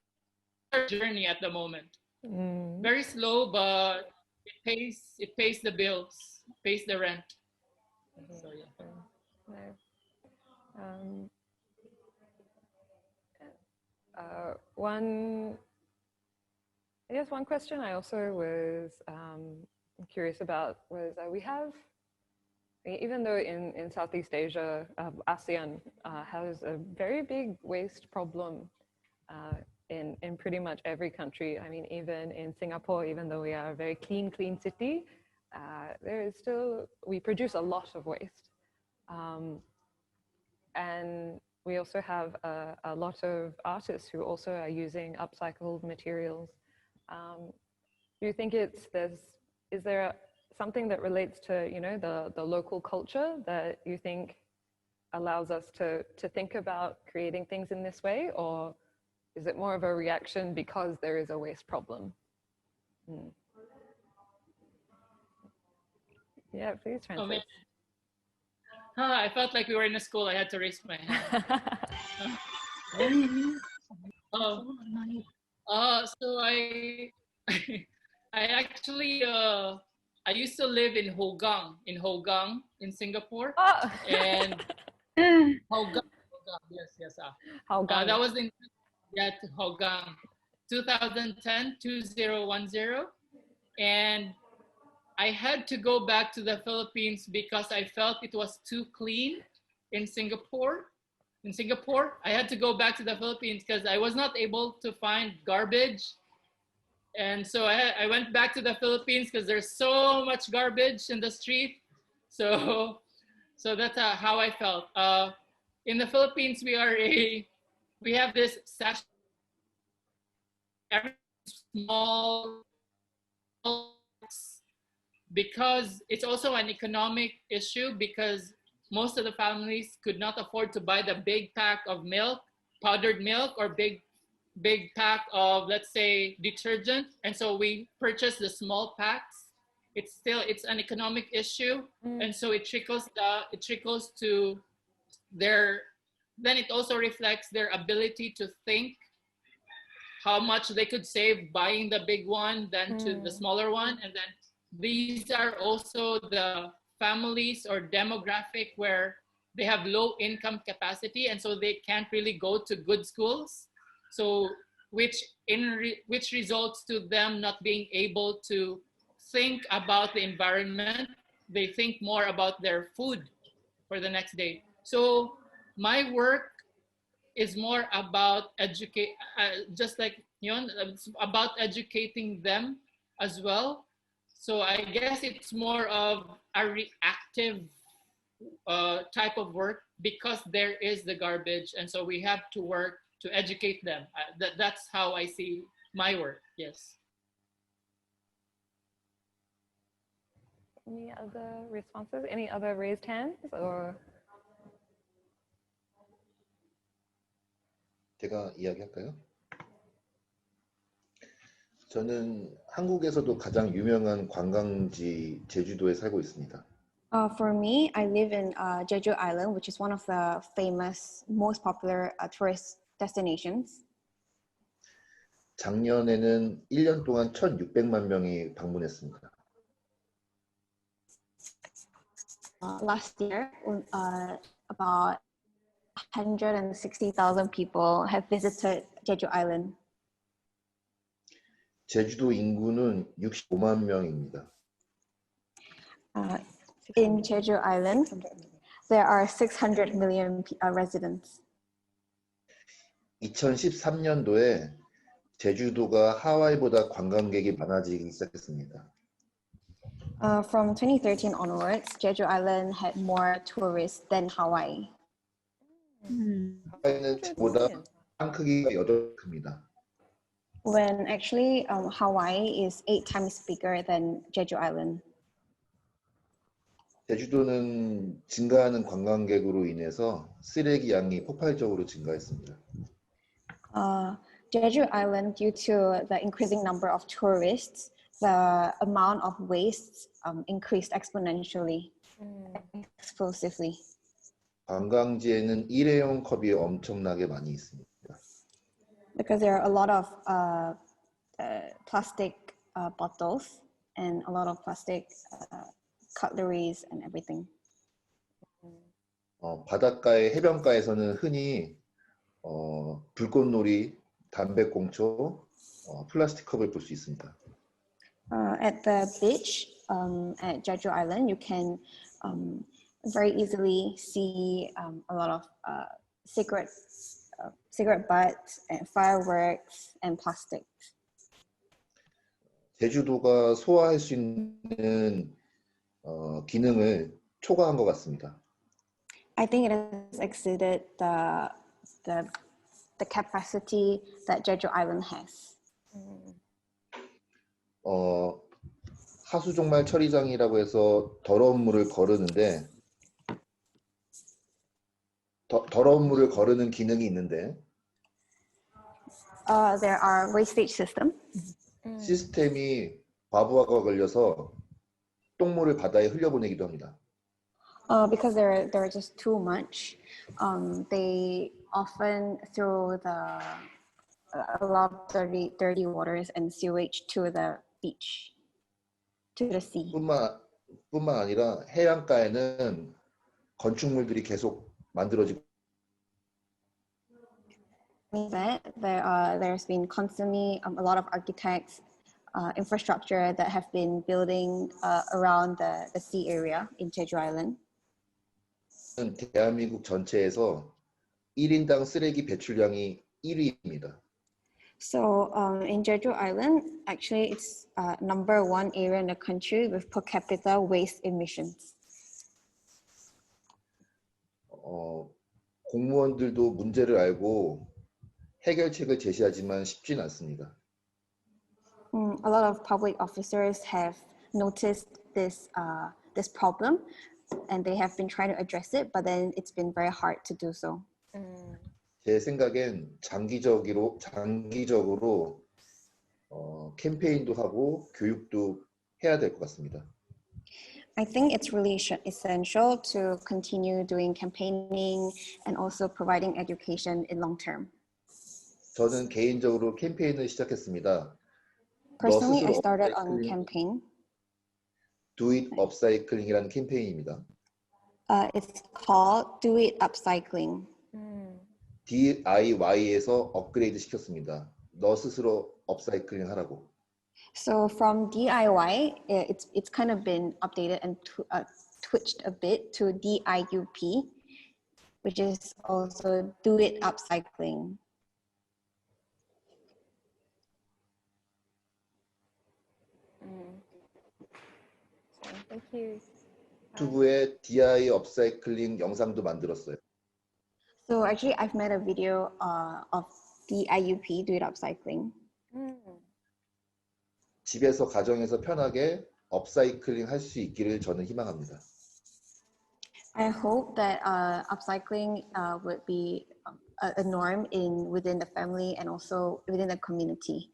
our journey at the moment. Very slow, but it pays the bills, pays the rent. So, yeah. One question I also was curious about was we have, even though in Southeast Asia, ASEAN has a very big waste problem in pretty much every country. I mean, even in Singapore, even though we are a very clean city, there is still, we produce a lot of waste. And we also have a lot of artists who also are using upcycled materials. Do you think is there something that relates to, you know, the local culture that you think allows us to think about creating things in this way, or is it more of a reaction because there is a waste problem? Yeah, please translate. I felt like we were in a school. I had to raise my hand. So I actually I used to live in Heong in Singapore. And Heong, yes. That was in Heong, 2010, 2010, and I had to go back to the Philippines because I felt it was too clean in Singapore. I had to go back to the Philippines because I was not able to find garbage. And so I went back to the Philippines because there's so much garbage in the street. So that's how I felt. In the Philippines, we have this small, because it's also an economic issue, because most of the families could not afford to buy the big pack of milk, powdered milk, or big pack of, let's say, detergent. And so we purchase the small packs. It's an economic issue. And so it trickles to then it also reflects their ability to think how much they could save buying the big one than to the smaller one. And then these are also the families or demographic where they have low income capacity, and so they can't really go to good schools. So which results to them not being able to think about the environment. They think more about their food for the next day. So my work is more about just like about educating them as well. So I guess it's more of a reactive type of work because there is the garbage, and so we have to work to educate them. That's how I see my work. Yes. Any other responses? Any other raised hands? Or 제가 이야기할까요? 저는 한국에서도 가장 유명한 관광지 제주도에 살고 있습니다. For me, I live in Jeju Island, which is one of the famous, most popular tourist destinations. 작년에는 1년 동안 1,600만 명이 방문했습니다. Last year, about 160,000 people have visited Jeju Island. 제주도 인구는 65만 명입니다. In Jeju Island, there are 600 million residents. 2013년도에 제주도가 하와이보다 관광객이 많아지기 시작했습니다. From 2013 onwards, Jeju Island had more tourists than Hawaii. 하와이는 제주보다 땅 크기가 8배 큽니다. When actually Hawaii is 8 times bigger than Jeju Island. 제주도는 증가하는 관광객으로 인해서 쓰레기 양이 폭발적으로 증가했습니다. Jeju Island, due to the increasing number of tourists, the amount of waste increased exponentially. explosively. 관광지에는 일회용 컵이 엄청나게 많이 있습니다. Because there are a lot of plastic bottles and a lot of plastic cutleries and everything. 바닷가의 해변가에서는 흔히 불꽃놀이, 담배꽁초, 플라스틱 컵을 볼 수 있습니다. At the beach at Jeju Island, you can very easily see a lot of cigarette butts and fireworks and plastics. 제주도가 소화할 수 있는 기능을 초과한 것 같습니다. I think it has exceeded the capacity that Jeju Island has. 하수종말 처리장이라고 해서 더러운 물을 거르는데 더러운 물을 거르는 기능이 있는데 There are wastage system. 시스템이 과부하가 걸려서 똥물을 바다에 흘려보내기도 합니다. Because there are just too much. They often throw a lot of dirty waters and sewage to the beach, to the sea. 뿐만 아니라 해안가에는 건축물들이 계속 만들어지고 Means that there's been constantly a lot of architects, infrastructure that have been building around the sea area in Jeju Island. 대한민국 전체에서 1인당 쓰레기 배출량이 1위입니다. So in Jeju Island, actually it's number one area in the country with per capita waste emissions. 공무원들도 문제를 알고 해결책을 제시하지만 쉽진 않습니다. A lot of public officers have noticed this problem, and they have been trying to address it, but then it's been very hard to do so. 제 생각엔 장기적으로 캠페인도 하고 교육도 해야 될 것 같습니다. I think it's really essential to continue doing campaigning and also providing education in long term. 저는 개인적으로 캠페인을 시작했습니다. Personally, I started on campaign. Do it upcycling이라는 캠페인입니다. It's called Do It Upcycling. DIY에서 업그레이드 시켰습니다. 너 스스로 업사이클링 하라고. So from DIY, it's kind of been updated and twitched a bit to DIUP, which is also Do It Upcycling. Thank you. 유튜브에 DIY 업사이클링 영상도 만들었어요. So actually, I've made a video of DIUP, Do It Upcycling. 집에서 가정에서 편하게 업사이클링 할 수 있기를 저는 희망합니다. I hope that upcycling would be a norm within the family and also within the community.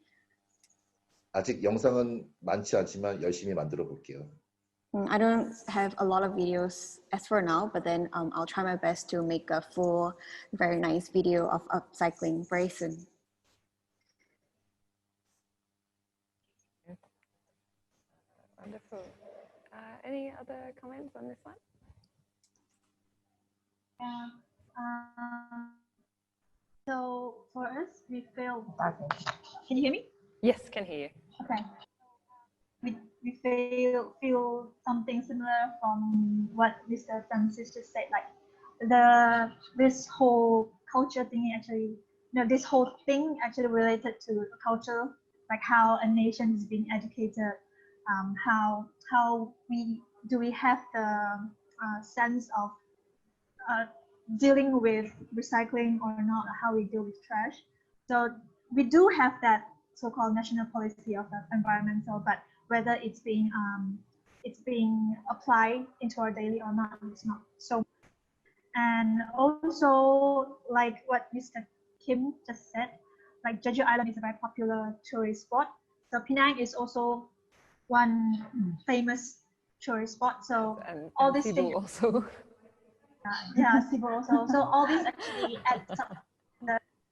아직 영상은 많지 않지만 열심히 만들어 볼게요. I don't have a lot of videos as for now, but then I'll try my best to make a full, very nice video of upcycling very soon. Wonderful. Any other comments on this one? So for us, we feel. Can you hear me? Yes, can hear you. Okay. We feel something similar from what Mr. Francis just said. Like this whole culture thing actually, this whole thing actually related to culture, like how a nation is being educated, how we have the sense of dealing with recycling or not, how we deal with trash. So we do have that so-called national policy of the environmental, but whether it's being applied into our daily or not, it's not. So, and also like what Mr. Kim just said, like Jeju Island is a very popular tourist spot. So Penang is also one famous tourist spot. So and all these Cebu things, also. yeah, Cebu also. So all these actually add some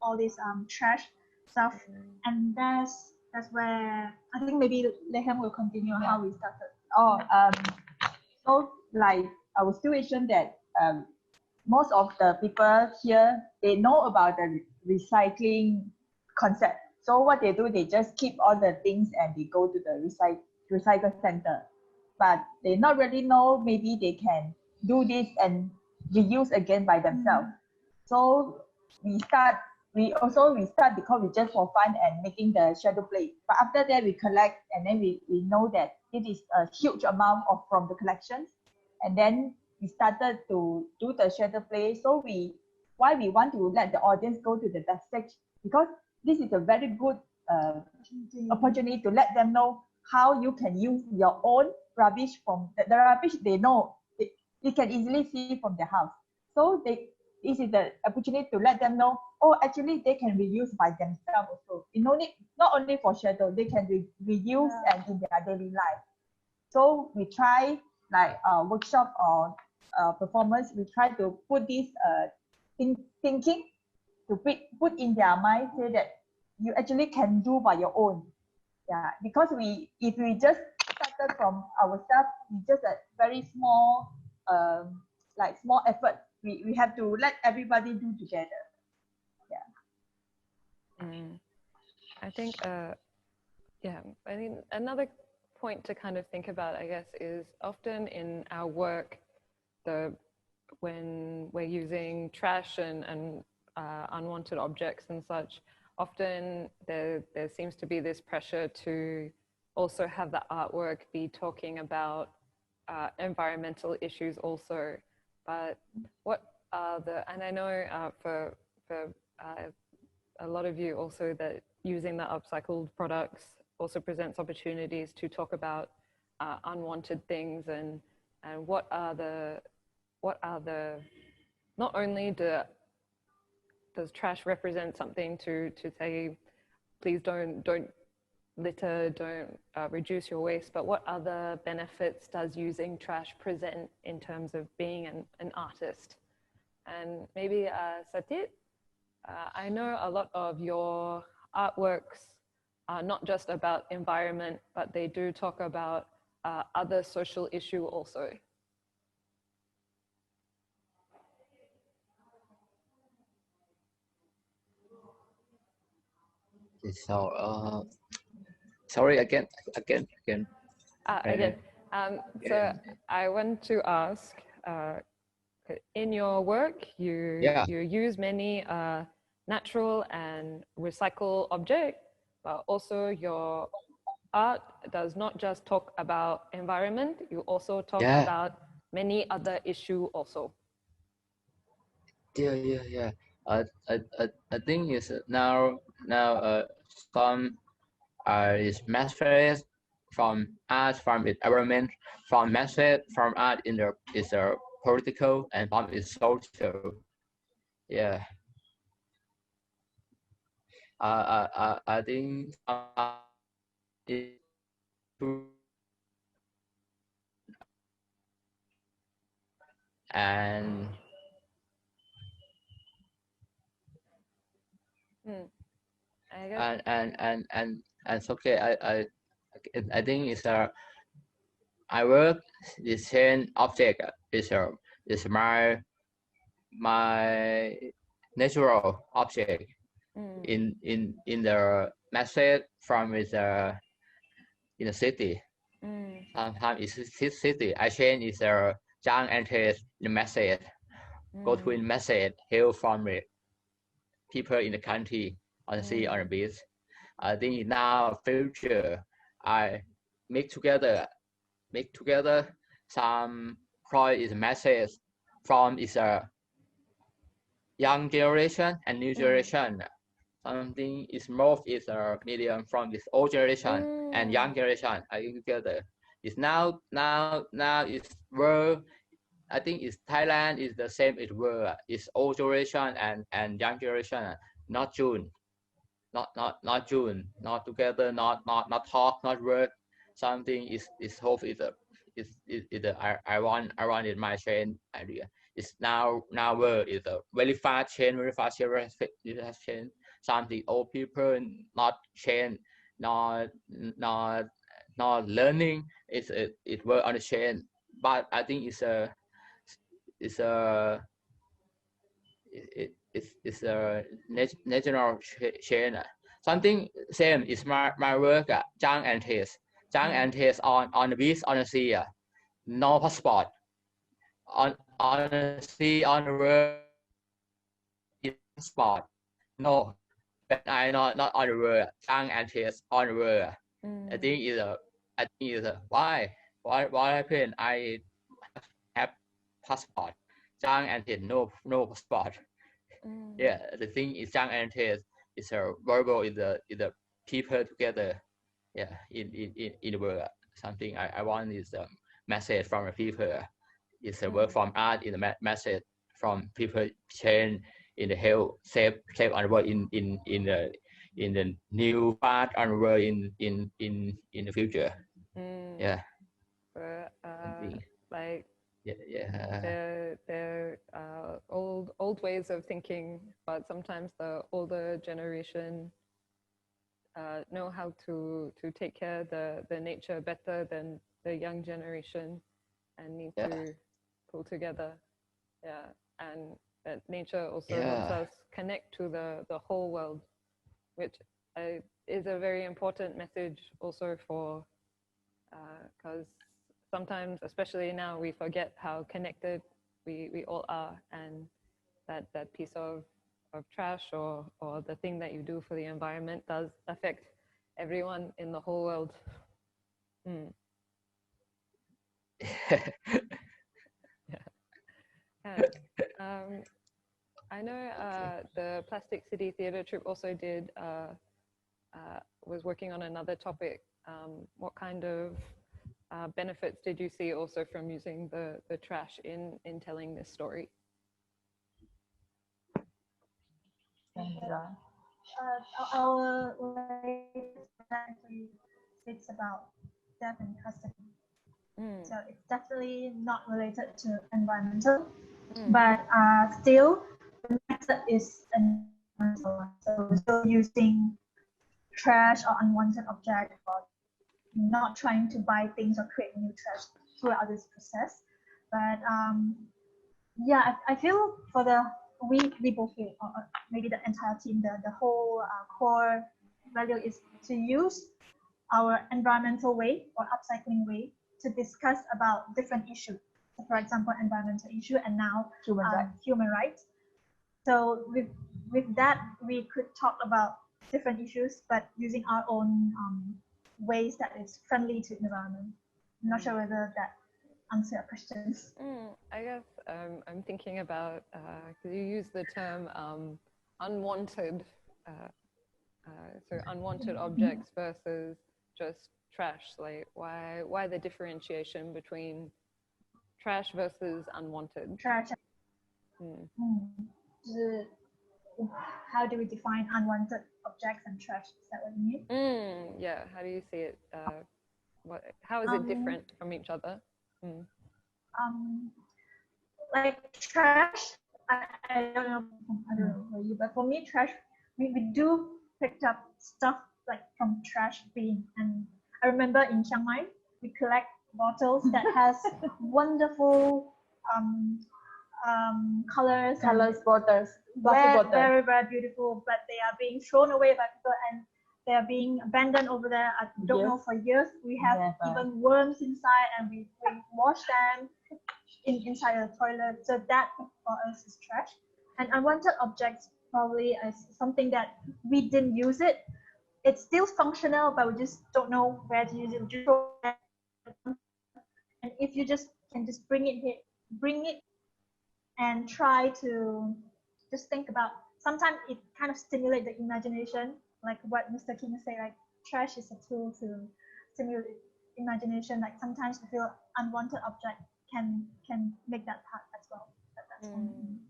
all this trash stuff, and that's where I think maybe Lehem will continue how we started. Oh, so like our situation that most of the people here, they know about the recycling concept. So what they do, they just keep all the things and they go to the recycle center. But they not really know maybe they can do this and reuse again by themselves. So we start because we just for fun and making the shadow play. But after that we collect and then we know that it is a huge amount of from the collections. And then we started to do the shadow play. So why we want to let the audience go to the backstage, because this is a very good opportunity to let them know how you can use your own rubbish from the rubbish they know. They can easily see from their house. So this is the opportunity to let them know, oh, actually they can reuse by themselves also. Not only for shadow, they can reuse and in their daily life. So we try like workshop or performance, we try to put this thinking to put in their mind, say that you actually can do by your own. Yeah, because if we just started from ourselves, we just a very small like small effort. We have to let everybody do together. Yeah. I think yeah, I think another point to kind of think about, I guess, is often in our work, when we're using trash and unwanted objects and such, often there seems to be this pressure to also have the artwork be talking about environmental issues also. But what are and I know for a lot of you also that using the upcycled products also presents opportunities to talk about unwanted things and what are the not only does trash represent something to say please don't litter, don't reduce your waste, but what other benefits does using trash present in terms of being an artist? And maybe Satit, I know a lot of your artworks are not just about environment, but they do talk about other social issue also. So, sorry, again. Again, so I want to ask, in your work, you use many natural and recycled objects, but also your art does not just talk about environment, you also talk about many other issues also. Yeah. I think is now some is message from art, from its environment, from message from art in the is a political and from its social. Yeah. I think it and I guess. and it's okay. I think it's I work the same object is my natural object in the message from is in the city. Sometimes it's city. I change is young enters the message. Go to the message hail from it. People in the country on the sea on the beach. I think now future I make together some point is message from is a young generation and new generation. Something is more is a medium from this old generation and young generation. I think together. It's now it's world. I think it's Thailand is the same as world. It's old generation and young generation. Not June. Not June. Not together. Not talk. Not work. Something is hope is I wanted my change idea. It's now world is a very fast change, very fast change. Something old people not change, not learning. It work on the change, but I think it's a national change. Something same is my work. Jang and Tues. Jang and Tues on the beach, on the sea. No passport. On the sea, on the road, passport. No, but I not on the road. Jang and Tues on the road. I think is a why happen? I have passport. Jang and Tues no passport. Yeah, the thing is Jang and Tues is a verbal is the people together. Yeah, in the world. Something I want is a message from the people. It's a work from art in the message from people change in the health, save on the world in the new part on the world in the future. Yeah. Like yeah. they're old ways of thinking, but sometimes the older generation know how to take care of the nature better than the young generation, and need to pull together. Yeah, and that nature also helps us connect to the whole world, which is a very important message also for, because sometimes, especially now, we forget how connected we all are, and that piece of trash or the thing that you do for the environment does affect everyone in the whole world. I know the Plasticity Theatre Troupe also did was working on another topic. What kind of benefits did you see also from using the trash in telling this story? Our it's about death and custody. So it's definitely not related to environmental, but still the method is environmental. So we're still using trash or unwanted object, or not trying to buy things or create new trash throughout this process. But yeah, I feel for we both feel, or maybe the entire team, the whole core value is to use our environmental way or upcycling way to discuss about different issues. So for example, environmental issue, and now human rights. So with that, we could talk about different issues, but using our own ways that is friendly to environment. I'm not sure whether that answers your questions. I guess I'm thinking about, because you use the term unwanted, so unwanted objects versus just trash. Like why the differentiation between trash versus unwanted? Trash. How do we define unwanted objects and trash? Is that what you mean? Yeah. How do you see it? How is it different from each other? Like trash, I don't know for you, but for me, trash, we do pick up stuff like from trash bin. And I remember in Chiang Mai, we collect bottles that has wonderful colors, bottles, very, very beautiful, but they are being thrown away by people, and they are being abandoned over there. I don't know, for years. We have even worms inside, and we wash them inside the toilet. So that for us is trash. And unwanted objects probably is something that we didn't use it. It's still functional, but we just don't know where to use it. We just throw it. And if you can bring it here, and try to just think about. Sometimes it kind of stimulates the imagination, like what Mr. Kim said. Like trash is a tool to stimulate imagination. Like sometimes we feel unwanted object can make that part as well. But that's one.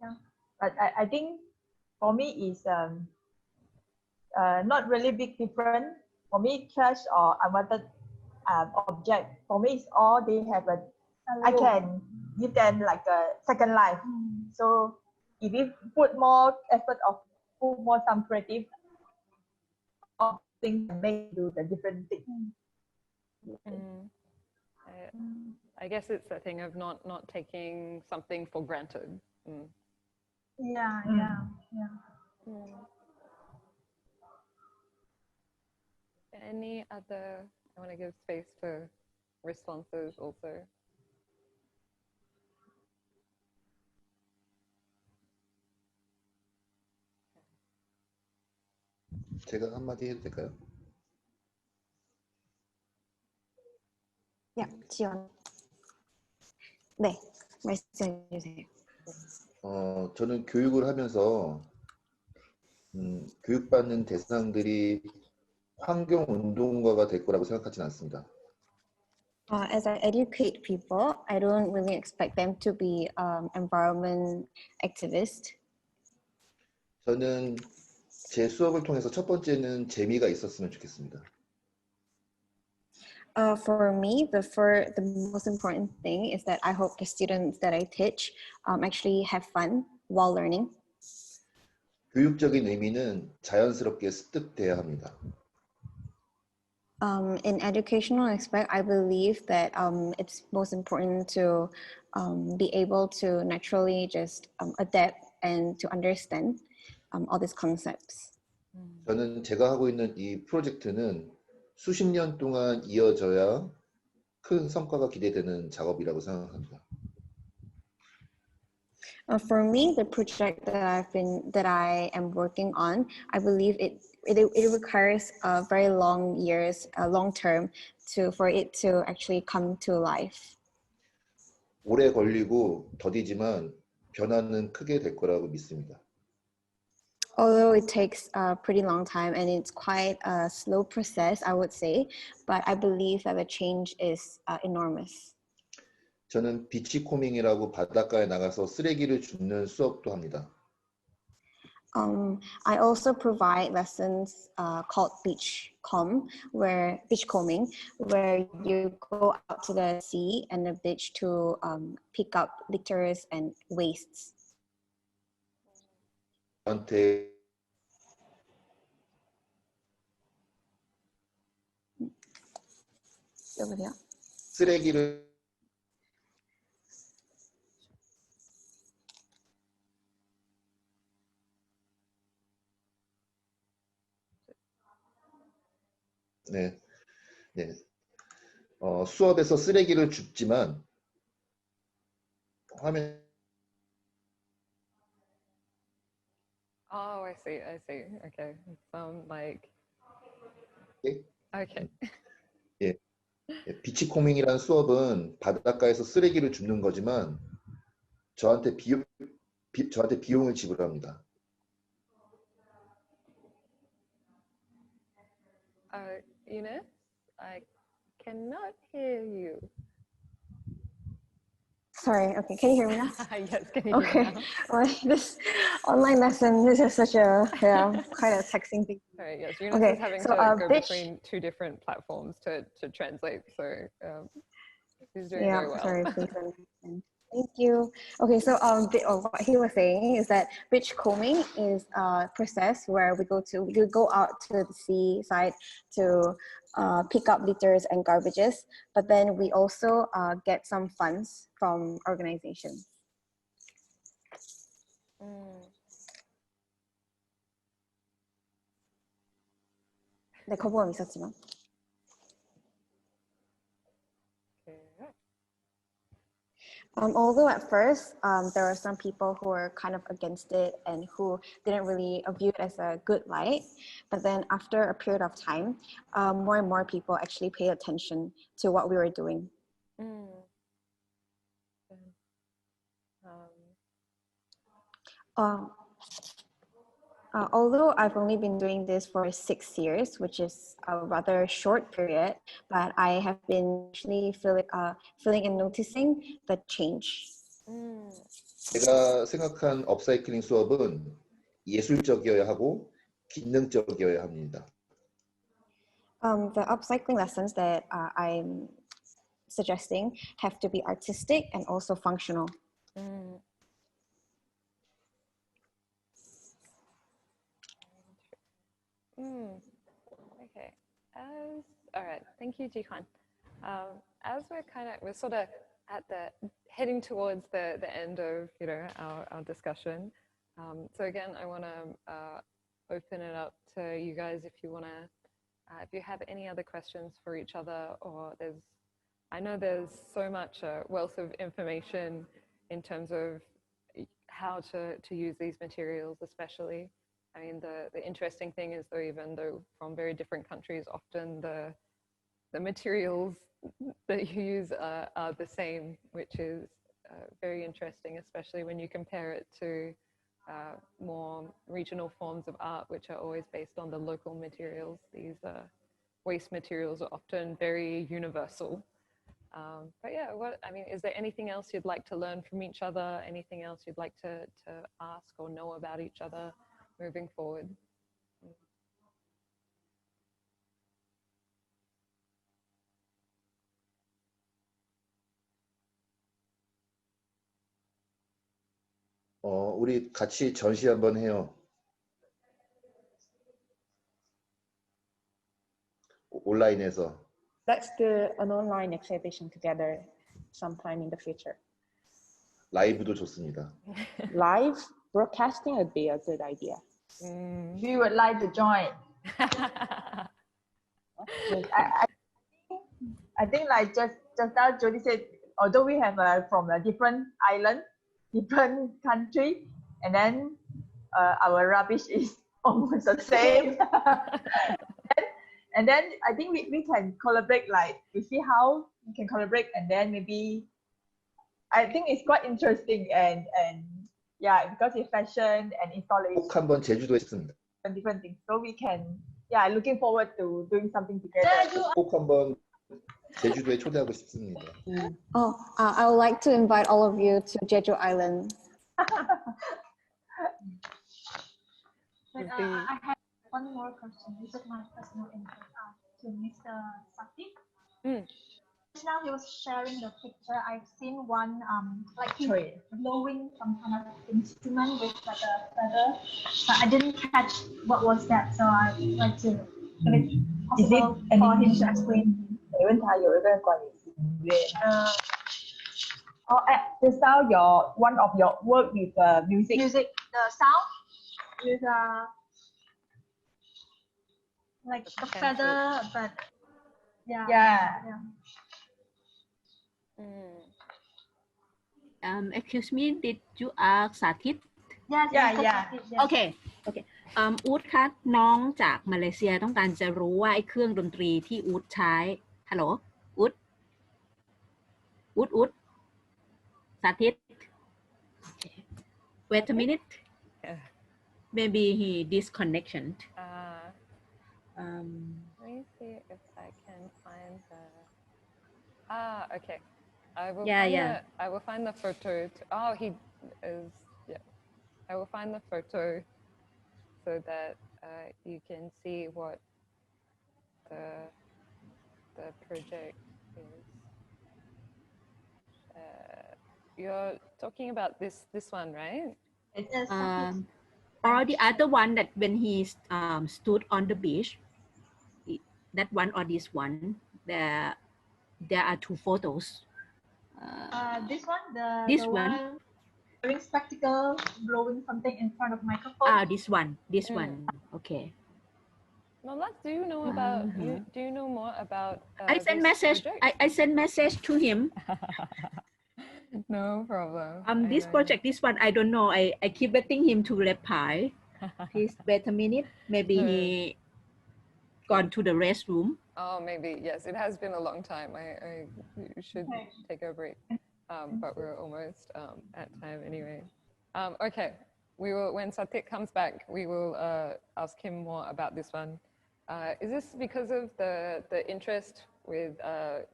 Yeah. But I think for me is not really big difference. For me, trash or unwanted object. For me, it's all they have a. I can give them like a second life. So if we put more effort of put more some creative things, make do the different things. I guess it's a thing of not taking something for granted. Yeah. Any other? I want to give space for responses also. 제가 한마디 해도 될까요? Yeah, 지원. 네, 말씀해 주세요. 저는 교육을 하면서 교육받는 대상들이 환경운동가가 될 거라고 생각하지는 않습니다. As I educate people, I don't really expect them to be environment activists. 저는 제 수업을 통해서 첫 번째는 재미가 있었으면 좋겠습니다. For me, the most important thing is that I hope the students that I teach actually have fun while learning. 교육적인 의미는 자연스럽게 습득돼야 합니다. In educational aspect, I believe that it's most important to be able to naturally just adapt and to understand all these concepts. 저는 제가 하고 있는 이 프로젝트는 수십 년 동안 이어져야 큰 성과가 기대되는 작업이라고 생각합니다. For me, the project that I am working on, I believe it requires very long years, long term, for it to actually come to life. 오래 걸리고 더디지만 변화는 크게 될 거라고 믿습니다. Although it takes a pretty long time and it's quite a slow process, I would say, but I believe that the change is enormous. 저는 비치코밍이라고 바닷가에 나가서 쓰레기를 줍는 수업도 합니다. I also provide lessons called beach combing, where you go out to the sea and the beach to pick up litters and wastes. 저한테 여보세요? 쓰레기를 수업에서 쓰레기를 줍지만 화면 Oh, I see. Okay. Like. Okay. 예, 비치코밍이라는 수업은 바닷가에서 쓰레기를 줍는 거지만 저한테 비용을 지불합니다. Eunice, I cannot hear you. Sorry, okay, can you hear me now? Yes, can you hear me now? Well, this online lesson, this is such a, quite a texting thing. Sorry, yes, Eunice is having to go between two different platforms to translate, so she's doing very well. Sorry, please understand. Thank you. Okay, so what he was saying is that beach combing is a process where we go out to the seaside to pick up litters and garbages, but then we also get some funds from organizations. 네, 거부감 있었지만. Although at first there were some people who were kind of against it and who didn't really view it as a good light, but then after a period of time, more and more people actually paid attention to what we were doing. Although I've only been doing this for 6 years, which is a rather short period, but I have been actually feeling and noticing the change. 제가 생각한 업사이클링 수업은 예술적이어야 하고 기능적이어야 합니다. The upcycling lessons that I'm suggesting have to be artistic and also functional. Okay. All right. Thank you, Jihwan. As we're sort of at heading towards the end of our discussion. So again, I want to open it up to you guys if you want to. If you have any other questions for each other, or I know there's so much wealth of information in terms of how to use these materials, especially. I mean, the interesting thing is, though, even though from very different countries, often the materials that you use are the same, which is very interesting, especially when you compare it to more regional forms of art, which are always based on the local materials. These waste materials are often very universal. But yeah, is there anything else you'd like to learn from each other? Anything else you'd like to ask or know about each other moving forward? 우리 같이 전시 한번 해요. 온라인에서. Let's do an online exhibition together sometime in the future. 라이브도 좋습니다. Live broadcasting would be a good idea. We would like to join. I think like just now Jody said, although we have from a different island, different country, and then our rubbish is almost the same. And then I think we can collaborate, like we see how we can collaborate, and then maybe I think it's quite interesting and yeah, because it's fashion and installation. 꼭 한번 제주도에 싶습니다. And different things, so we can looking forward to doing something together. 꼭 한번 제주도에 초대하고 싶습니다. Oh, I would like to invite all of you to Jeju Island. But, I have one more question. This is my personal input to Mr. Satit. Just now he was sharing the picture. I've seen one like he's blowing some kind of instrument with like a feather, but I didn't catch what was that. So I'd like to, if it's possible for him to explain. Just now one of your work with music. The sound with like a feather, but yeah. Excuse me, did you ask Satit? Yeah. Okay.อู๊ดคะน้องจากมาเลเซียต้องการจะรู้ว่าไอ้เครื่องดนตรีที่อู๊ดใช้ฮัลโหลอู๊ดSatit. Wait a minute. Maybe he disconnection. Let me see if I can find the. Okay. I will find the photo. He is. Yeah. I will find the photo so that you can see what the project is. You're talking about this one, right? Or the other one that when he stood on the beach, that one or this one, there are two photos. This one, this the one wearing spectacle, blowing something in front of microphone. This one. Okay. Malak, do you know about? Do you know more about? I sent message. I sent message to him. No problem. This project, this one, I don't know. I keep waiting him to reply. Please wait a minute. Maybe he gone to the restroom. Oh, maybe yes. It has been a long time. I should take a break, but we're almost at time anyway. Okay, we will. When Satit comes back, we will ask him more about this one. Is this because of the interest with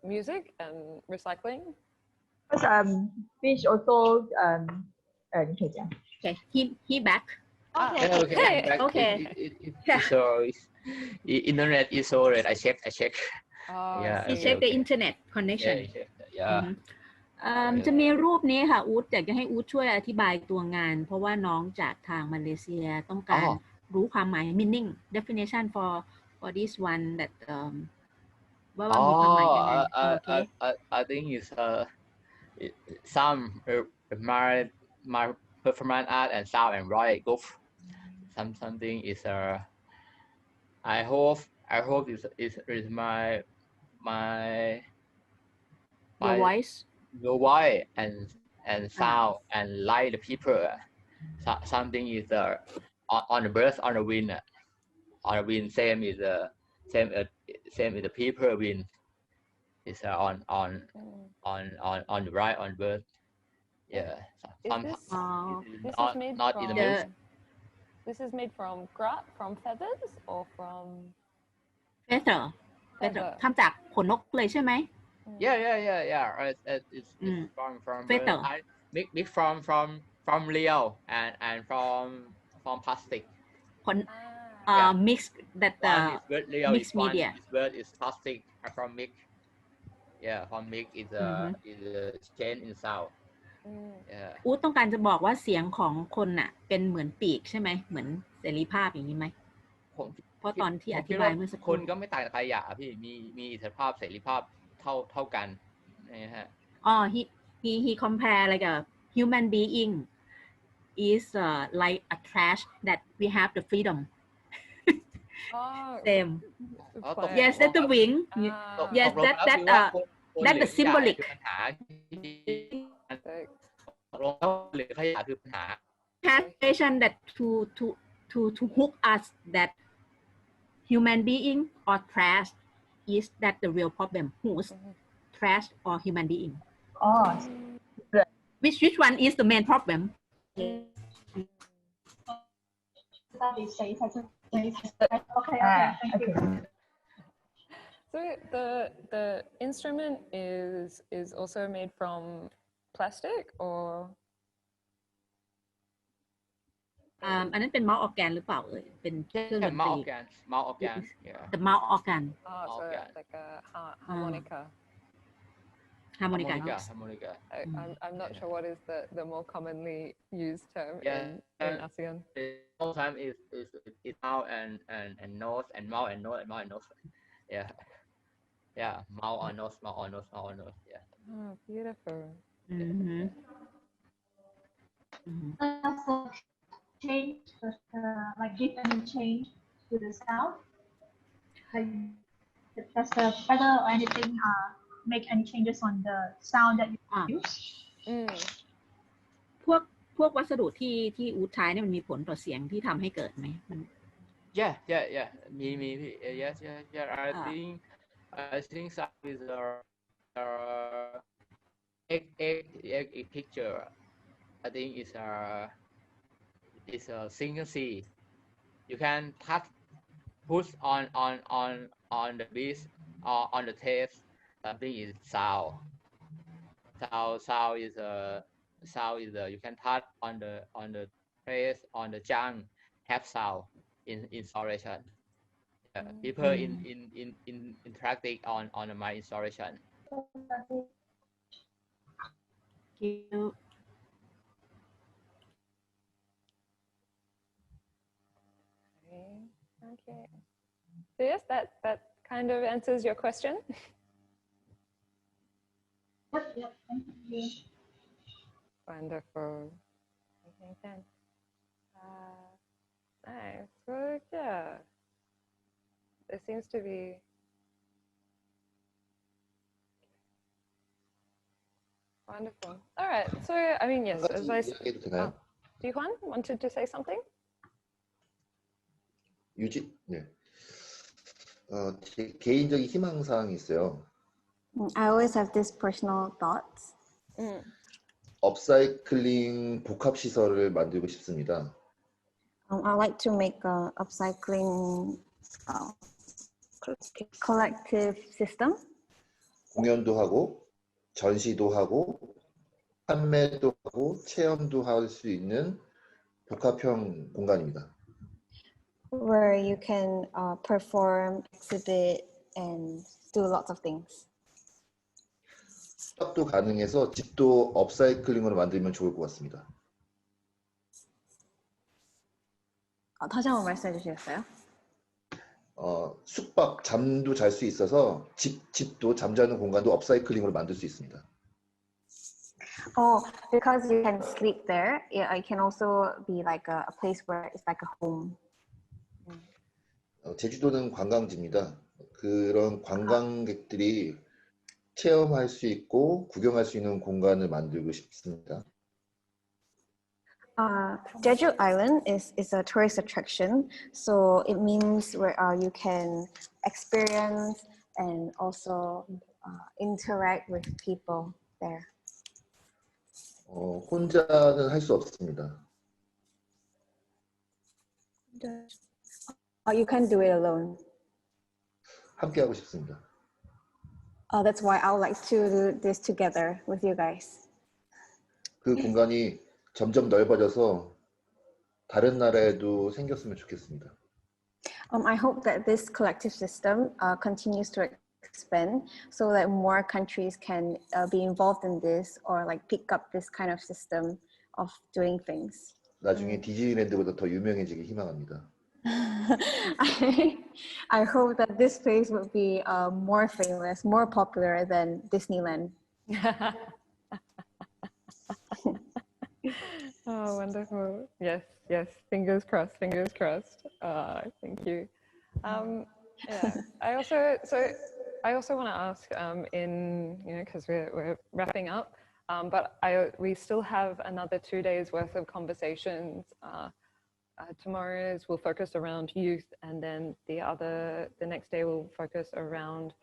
music and recycling? Because fish also Okay, he back. Okay. Yeah, okay. Hey. Back so internet is so red. I check. Oh, Yeah, I He see. check the okay. internet connection Yeah. จะมีรูปนี้ค่ะอู๊ดอยากจะให้อู๊ดช่วยอธิบายตัวงานเพราะว่าน้องจากทางมาเลเซียต้องการรู้ความหมาย meaning definition for this one that ว่ามีความหมายยังไงโอเค I think it's some my performance art and sound and right group. Something is I hope is my your voice your voice and sound and light the people. Something is on the birth on the wind. On the wind same is same as the people wind. It's on the right on birth. Yeah. Not in the music. This is made from grap, from feathers, or from feather ทำจากขนนกเลยใช่ไหม Yeah. It's from feather. Mix from Leo and from plastic. Mix that Leo mixed media. This bird is plastic from mix. Yeah, from mix is a change in sound. อู๊ดต้องการจะบอกว่าเสียงของคนน่ะเป็นเหมือนปีกใช่ไหมเหมือนเสรีภาพอย่างนี้ไหมเพราะตอนที่อธิบายเมื่อสักครู่ คนก็ไม่ต่างจากใครอ่ะพี่มีอิสรภาพเสรีภาพเท่ากันนะฮะhe compare like a human being is like a trash that we have the freedom same yes that's the wing yes that the symbolic translation that to hook us that human being or trash is that the real problem who's trash or human being which one is the main problem Okay. Thank you. So the instrument is also made from plastic or อันนั้นเป็นเมาส์ออร์แกนหรือเปล่าเอ่ยเป็นเครื่องดนตรี เมาส์ออร์แกน yeah the mouse organ so like a harmonica harmonica I'm not sure what is the more commonly used term in ASEAN. All time is mouth and nose and mouth and nose and mouth and nose. Yeah, mouth or nose, yeah. Oh, beautiful. Change like give any change to the sound. Like does the feather or anything make any changes on the sound that you use? พวกวัสดุที่อู๊ดใช้เนี่ยมันมีผลต่อเสียงที่ทำให้เกิดไหมมัน Yeah. Me. Yes. I think sound is a picture. I think it's a single C. You can push on the beat or on the tape. Something is sound. Sound is you can touch on the place on the junk have sound in installation. People in interacting on my installation. Okay. So yes, that kind of answers your question. Yep. Thank you. Wonderful. Okay, then. Nice. Well, yeah. There seems to be wonderful. All right. So, I mean, yes. As I said, Jihwan wanted to say something. 유지, 네. 제 개인적인 희망 사항이 있어요. I always have these personal thoughts. 업사이클링 복합 시설을 만들고 싶습니다. I like to make a upcycling collective system. 공연도 하고 전시도 하고 판매도 하고 체험도 할 수 있는 복합형 공간입니다. where you can perform, exhibit, and do lots of things. 수납도 가능해서 집도 업사이클링으로 만들면 좋을 것 같습니다. 다시 한번 말씀해 주시겠어요? 숙박, 잠도 잘 수 있어서 집도 잠자는 공간도 업사이클링으로 만들 수 있습니다. Oh, because you can sleep there, it can also be like a place where it's like a home. 제주도는 관광지입니다. 그런 관광객들이 체험할 수 있고 구경할 수 있는 공간을 만들고 싶습니다. Jeju Island is a tourist attraction, so it means where you can experience and also interact with people there. 혼자는 할 수 없습니다. You can do it alone. 함께 하고 싶습니다. That's why I would like to do this together with you guys. 그 공간이 점점 넓어져서 다른 나라에도 생겼으면 좋겠습니다. I hope that this collective system continues to expand so that more countries can be involved in this or like pick up this kind of system of doing things. 나중에 디즈니랜드보다 더 유명해지길 희망합니다. I hope that this place would be more famous, more popular than Disneyland. Oh, wonderful. Yes, yes. Fingers crossed, fingers crossed. Thank you. Yeah, I also want to ask because we're wrapping up, but we still have another 2 days worth of conversations. Tomorrow's will focus around youth, and then the next day will focus around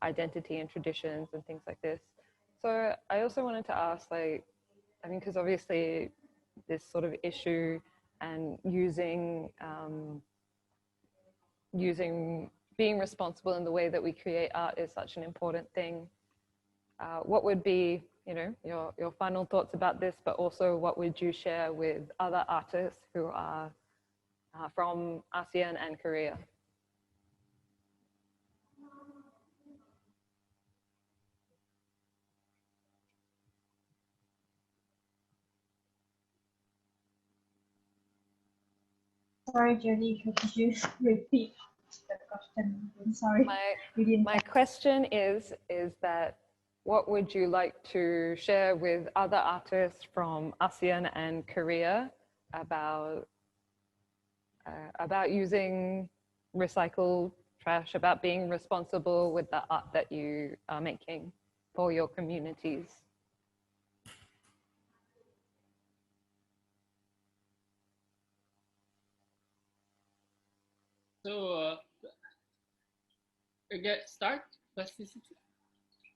identity and traditions and things like this. So I also wanted to ask, because obviously this sort of issue and using being responsible in the way that we create art is such an important thing. What would be, your final thoughts about this, but also what would you share with other artists who are from ASEAN and Korea? Sorry, Jenny, could you repeat the question? I'm sorry. My question is that what would you like to share with other artists from ASEAN and Korea about using recycled trash, about being responsible with the art that you are making for your communities? So, start Plasticity.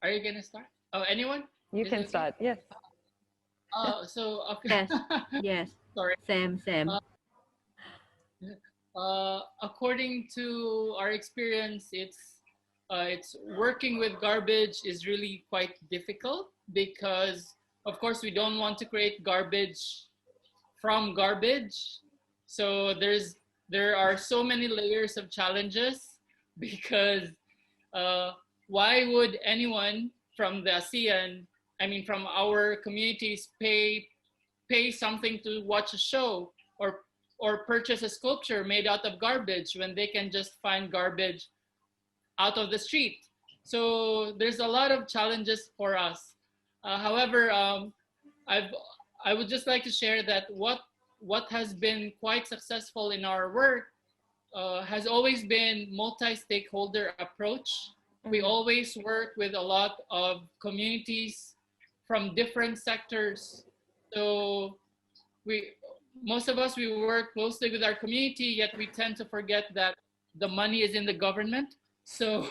Are you gonna start? Oh, anyone? You can start. Yes. So okay. Yes. Sorry. Same. According to our experience, it's working with garbage is really quite difficult because, of course, we don't want to create garbage from garbage. So there are so many layers of challenges because why would anyone from the ASEAN, from our communities, pay something to watch a show or purchase a sculpture made out of garbage when they can just find garbage out of the street? So there's a lot of challenges for us. However, I would just like to share that what has been quite successful in our work has always been multi-stakeholder approach. We always work with a lot of communities from different sectors. So most of us, we work closely with our community, yet we tend to forget that the money is in the government. So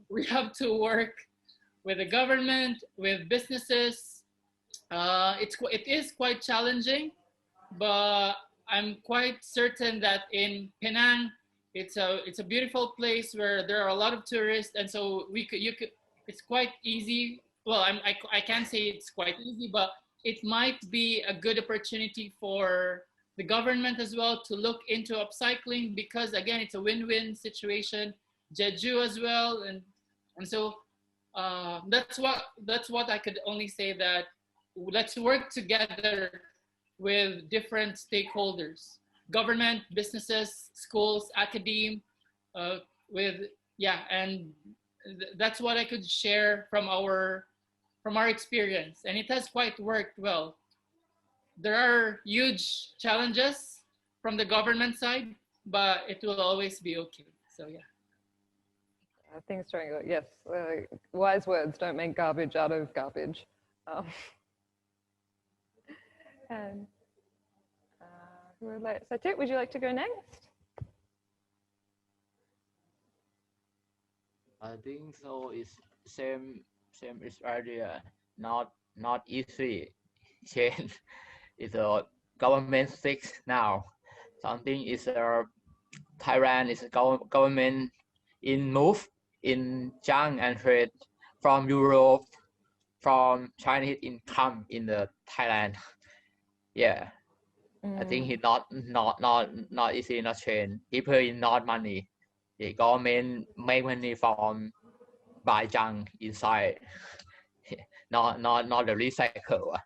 we have to work with the government, with businesses. It is quite challenging, but I'm quite certain that in Penang, it's a beautiful place where there are a lot of tourists, and so it's quite easy. Well, I can't say it's quite easy, but it might be a good opportunity for the government as well to look into upcycling, because again, it's a win-win situation. Jeju as well, and so that's what I could only say, that let's work together with different stakeholders, government, businesses, schools, academia, and that's what I could share from our experience, and it has quite worked well. There are huge challenges from the government side, but it will always be okay. So yeah. Things trying to, yes, wise words, don't make garbage out of garbage. And who would like, Satit, would you like to go next? I think so. It's same as earlier. Not easy. Change. It's a government fix now. Something is Thailand is government in move in junk and trade from Europe, from Chinese income in the Thailand. Yeah. I think he not easy, not change. People in not money. The government make money from buy junk inside. not the recycle.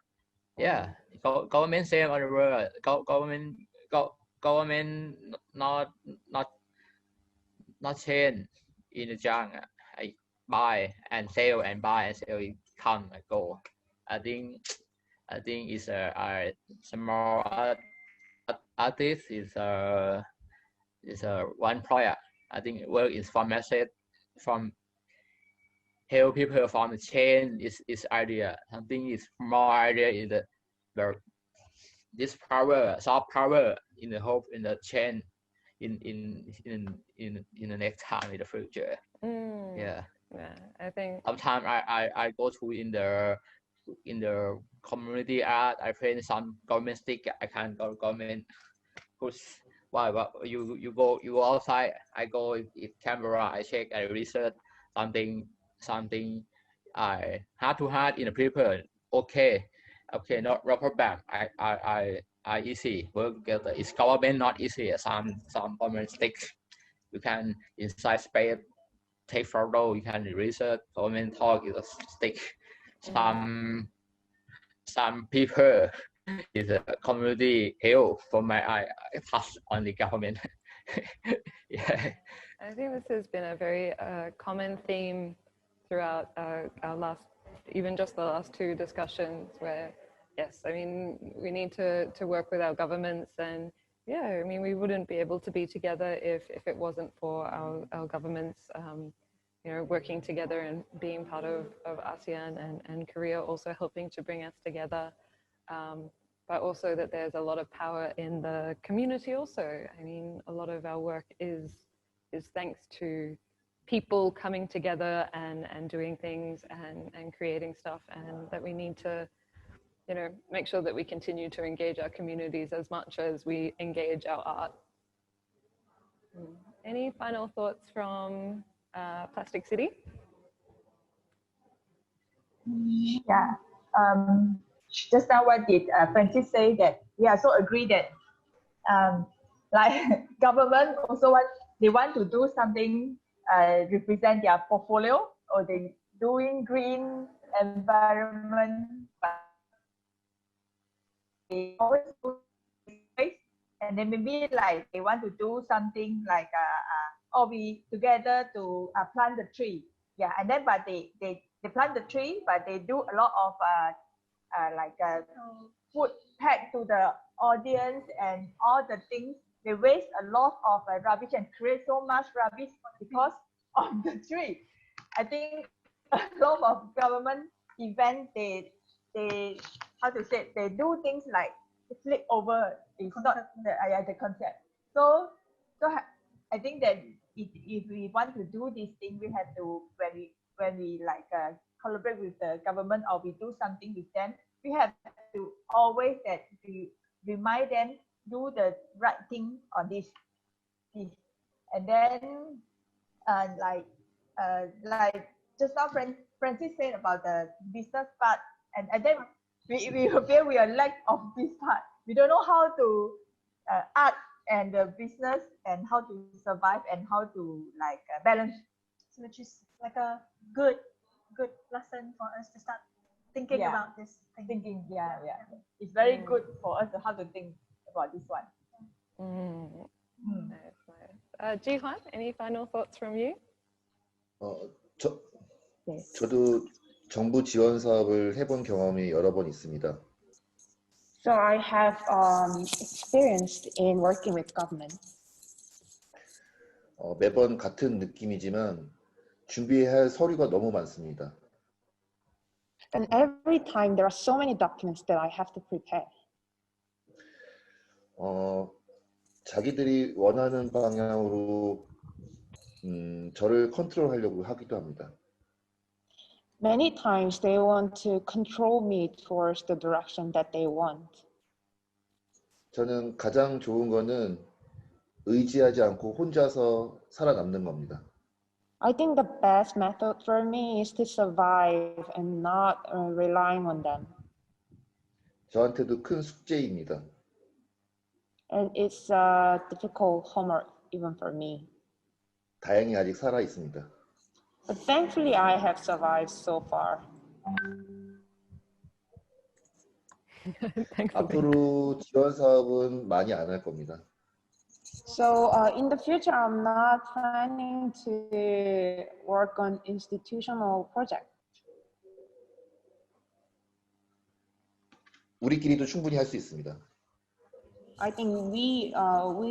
Yeah. Government same on the world. Government not change in the junk. I buy and sell and buy and sell, it come and go. I think it's a small artist is a one project. I think work is from message, from help people from the chain is idea. Something is more idea is the this power, soft power in the hope in the chain in the next time in the future. Yeah, I think sometimes I go to in the community art, I print some government stick. I can't go government push. Why you go outside, I go with camera, I check, I research something I heart to heart in the people. Okay, not problem. I easy work together. It's government not easy. Some government sticks. You can inside space take photo. You can research. Government talk is a stick. Some people is a community help for my I touch on the government. Yeah. I think this has been a very common theme throughout our last, even just the last two discussions, where yes, I mean, we need to work with our governments, and yeah, I mean, we wouldn't be able to be together if it wasn't for our governments, you know, working together and being part of ASEAN, and Korea also helping to bring us together. But also that there's a lot of power in the community also. I mean, a lot of our work is thanks to people coming together and doing things and creating stuff, and that we need to, you know, make sure that we continue to engage our communities as much as we engage our art. Any final thoughts from Plasticity? Yeah. Just now, what did Francis say? That we also agree that like government also they want to do something represent their portfolio, or they doing green environment, but they always do this, and then maybe like they want to do something like we together to plant the tree. Yeah, and then but they plant the tree, but they do a lot of food pack to the audience and all the things. They waste a lot of rubbish and create so much rubbish because of the tree. I think a lot of government events, they how to say, they do things like flip over. It's not the concept. So I think that if we want to do this thing, we have to, when we like collaborate with the government, or we do something with them, we have to always that we remind them do the right thing on this. And then like just now Francis said about the business part, and then we feel we are lack of this part. We don't know how to art and the business and how to survive and how to like balance. So which is like a good lesson for us to start thinking Yeah. about this thing. Thinking, it's very good for us to how to think about this one. Nice, nice. Jihwan, any final thoughts from you? 저도 정부 지원 사업을 해본 경험이 여러 번 있습니다. So I have experienced in working with government. 매번 같은 느낌이지만 준비해야 할 서류가 너무 많습니다. And every time there are so many documents that I have to prepare. 자기들이 원하는 방향으로 저를 컨트롤하려고 하기도 합니다. Many times they want to control me towards the direction that they want. 저는 가장 좋은 거는 의지하지 않고 혼자서 살아남는 겁니다. I think the best method for me is to survive and not relying on them. 저한테도 큰 숙제입니다. And it's a difficult homework even for me. 다행히 아직 살아 있습니다. But thankfully I have survived so far. 앞으로 지원 사업은 많이 안 할 겁니다. So in the future, I'm not planning to work on institutional projects. 우리끼리도 충분히 할 수 있습니다. I think we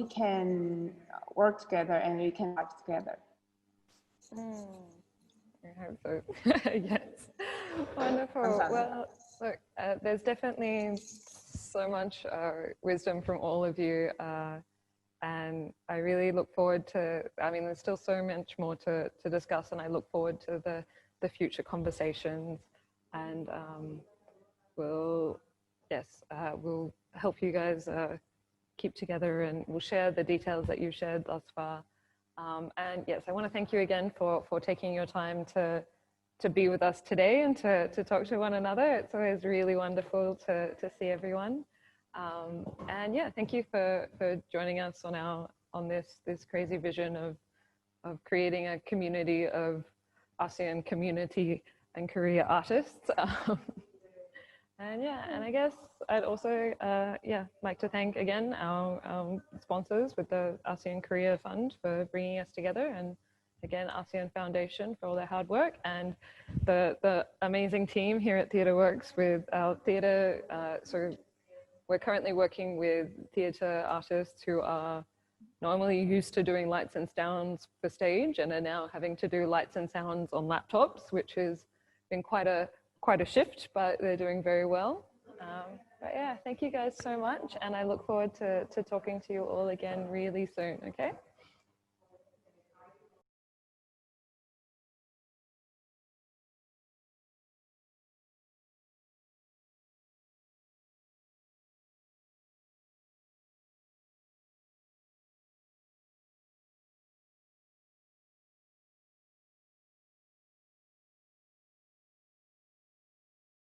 can work together and we can live together. I hope so. Yes. Wonderful. Well, look, there's definitely so much wisdom from all of you. And I really look forward to, I mean, there's still so much more to discuss, and I look forward to the future conversations. And we'll help you guys keep together, and we'll share the details that you've shared thus far. And yes, I want to thank you again for taking your time to be with us today and to talk to one another. It's always really wonderful to see everyone. And yeah, thank you for joining us on this crazy vision of creating a community of ASEAN community and Korea artists. And yeah, and I guess I'd also like to thank again our sponsors with the ASEAN Korea Fund for bringing us together, and again ASEAN Foundation for all their hard work, and the amazing team here at Theatre Works with our theatre. So we're currently working with theatre artists who are normally used to doing lights and sounds for stage and are now having to do lights and sounds on laptops, which has been quite a shift, but they're doing very well. But yeah, thank you guys so much, and I look forward to talking to you all again really soon, okay?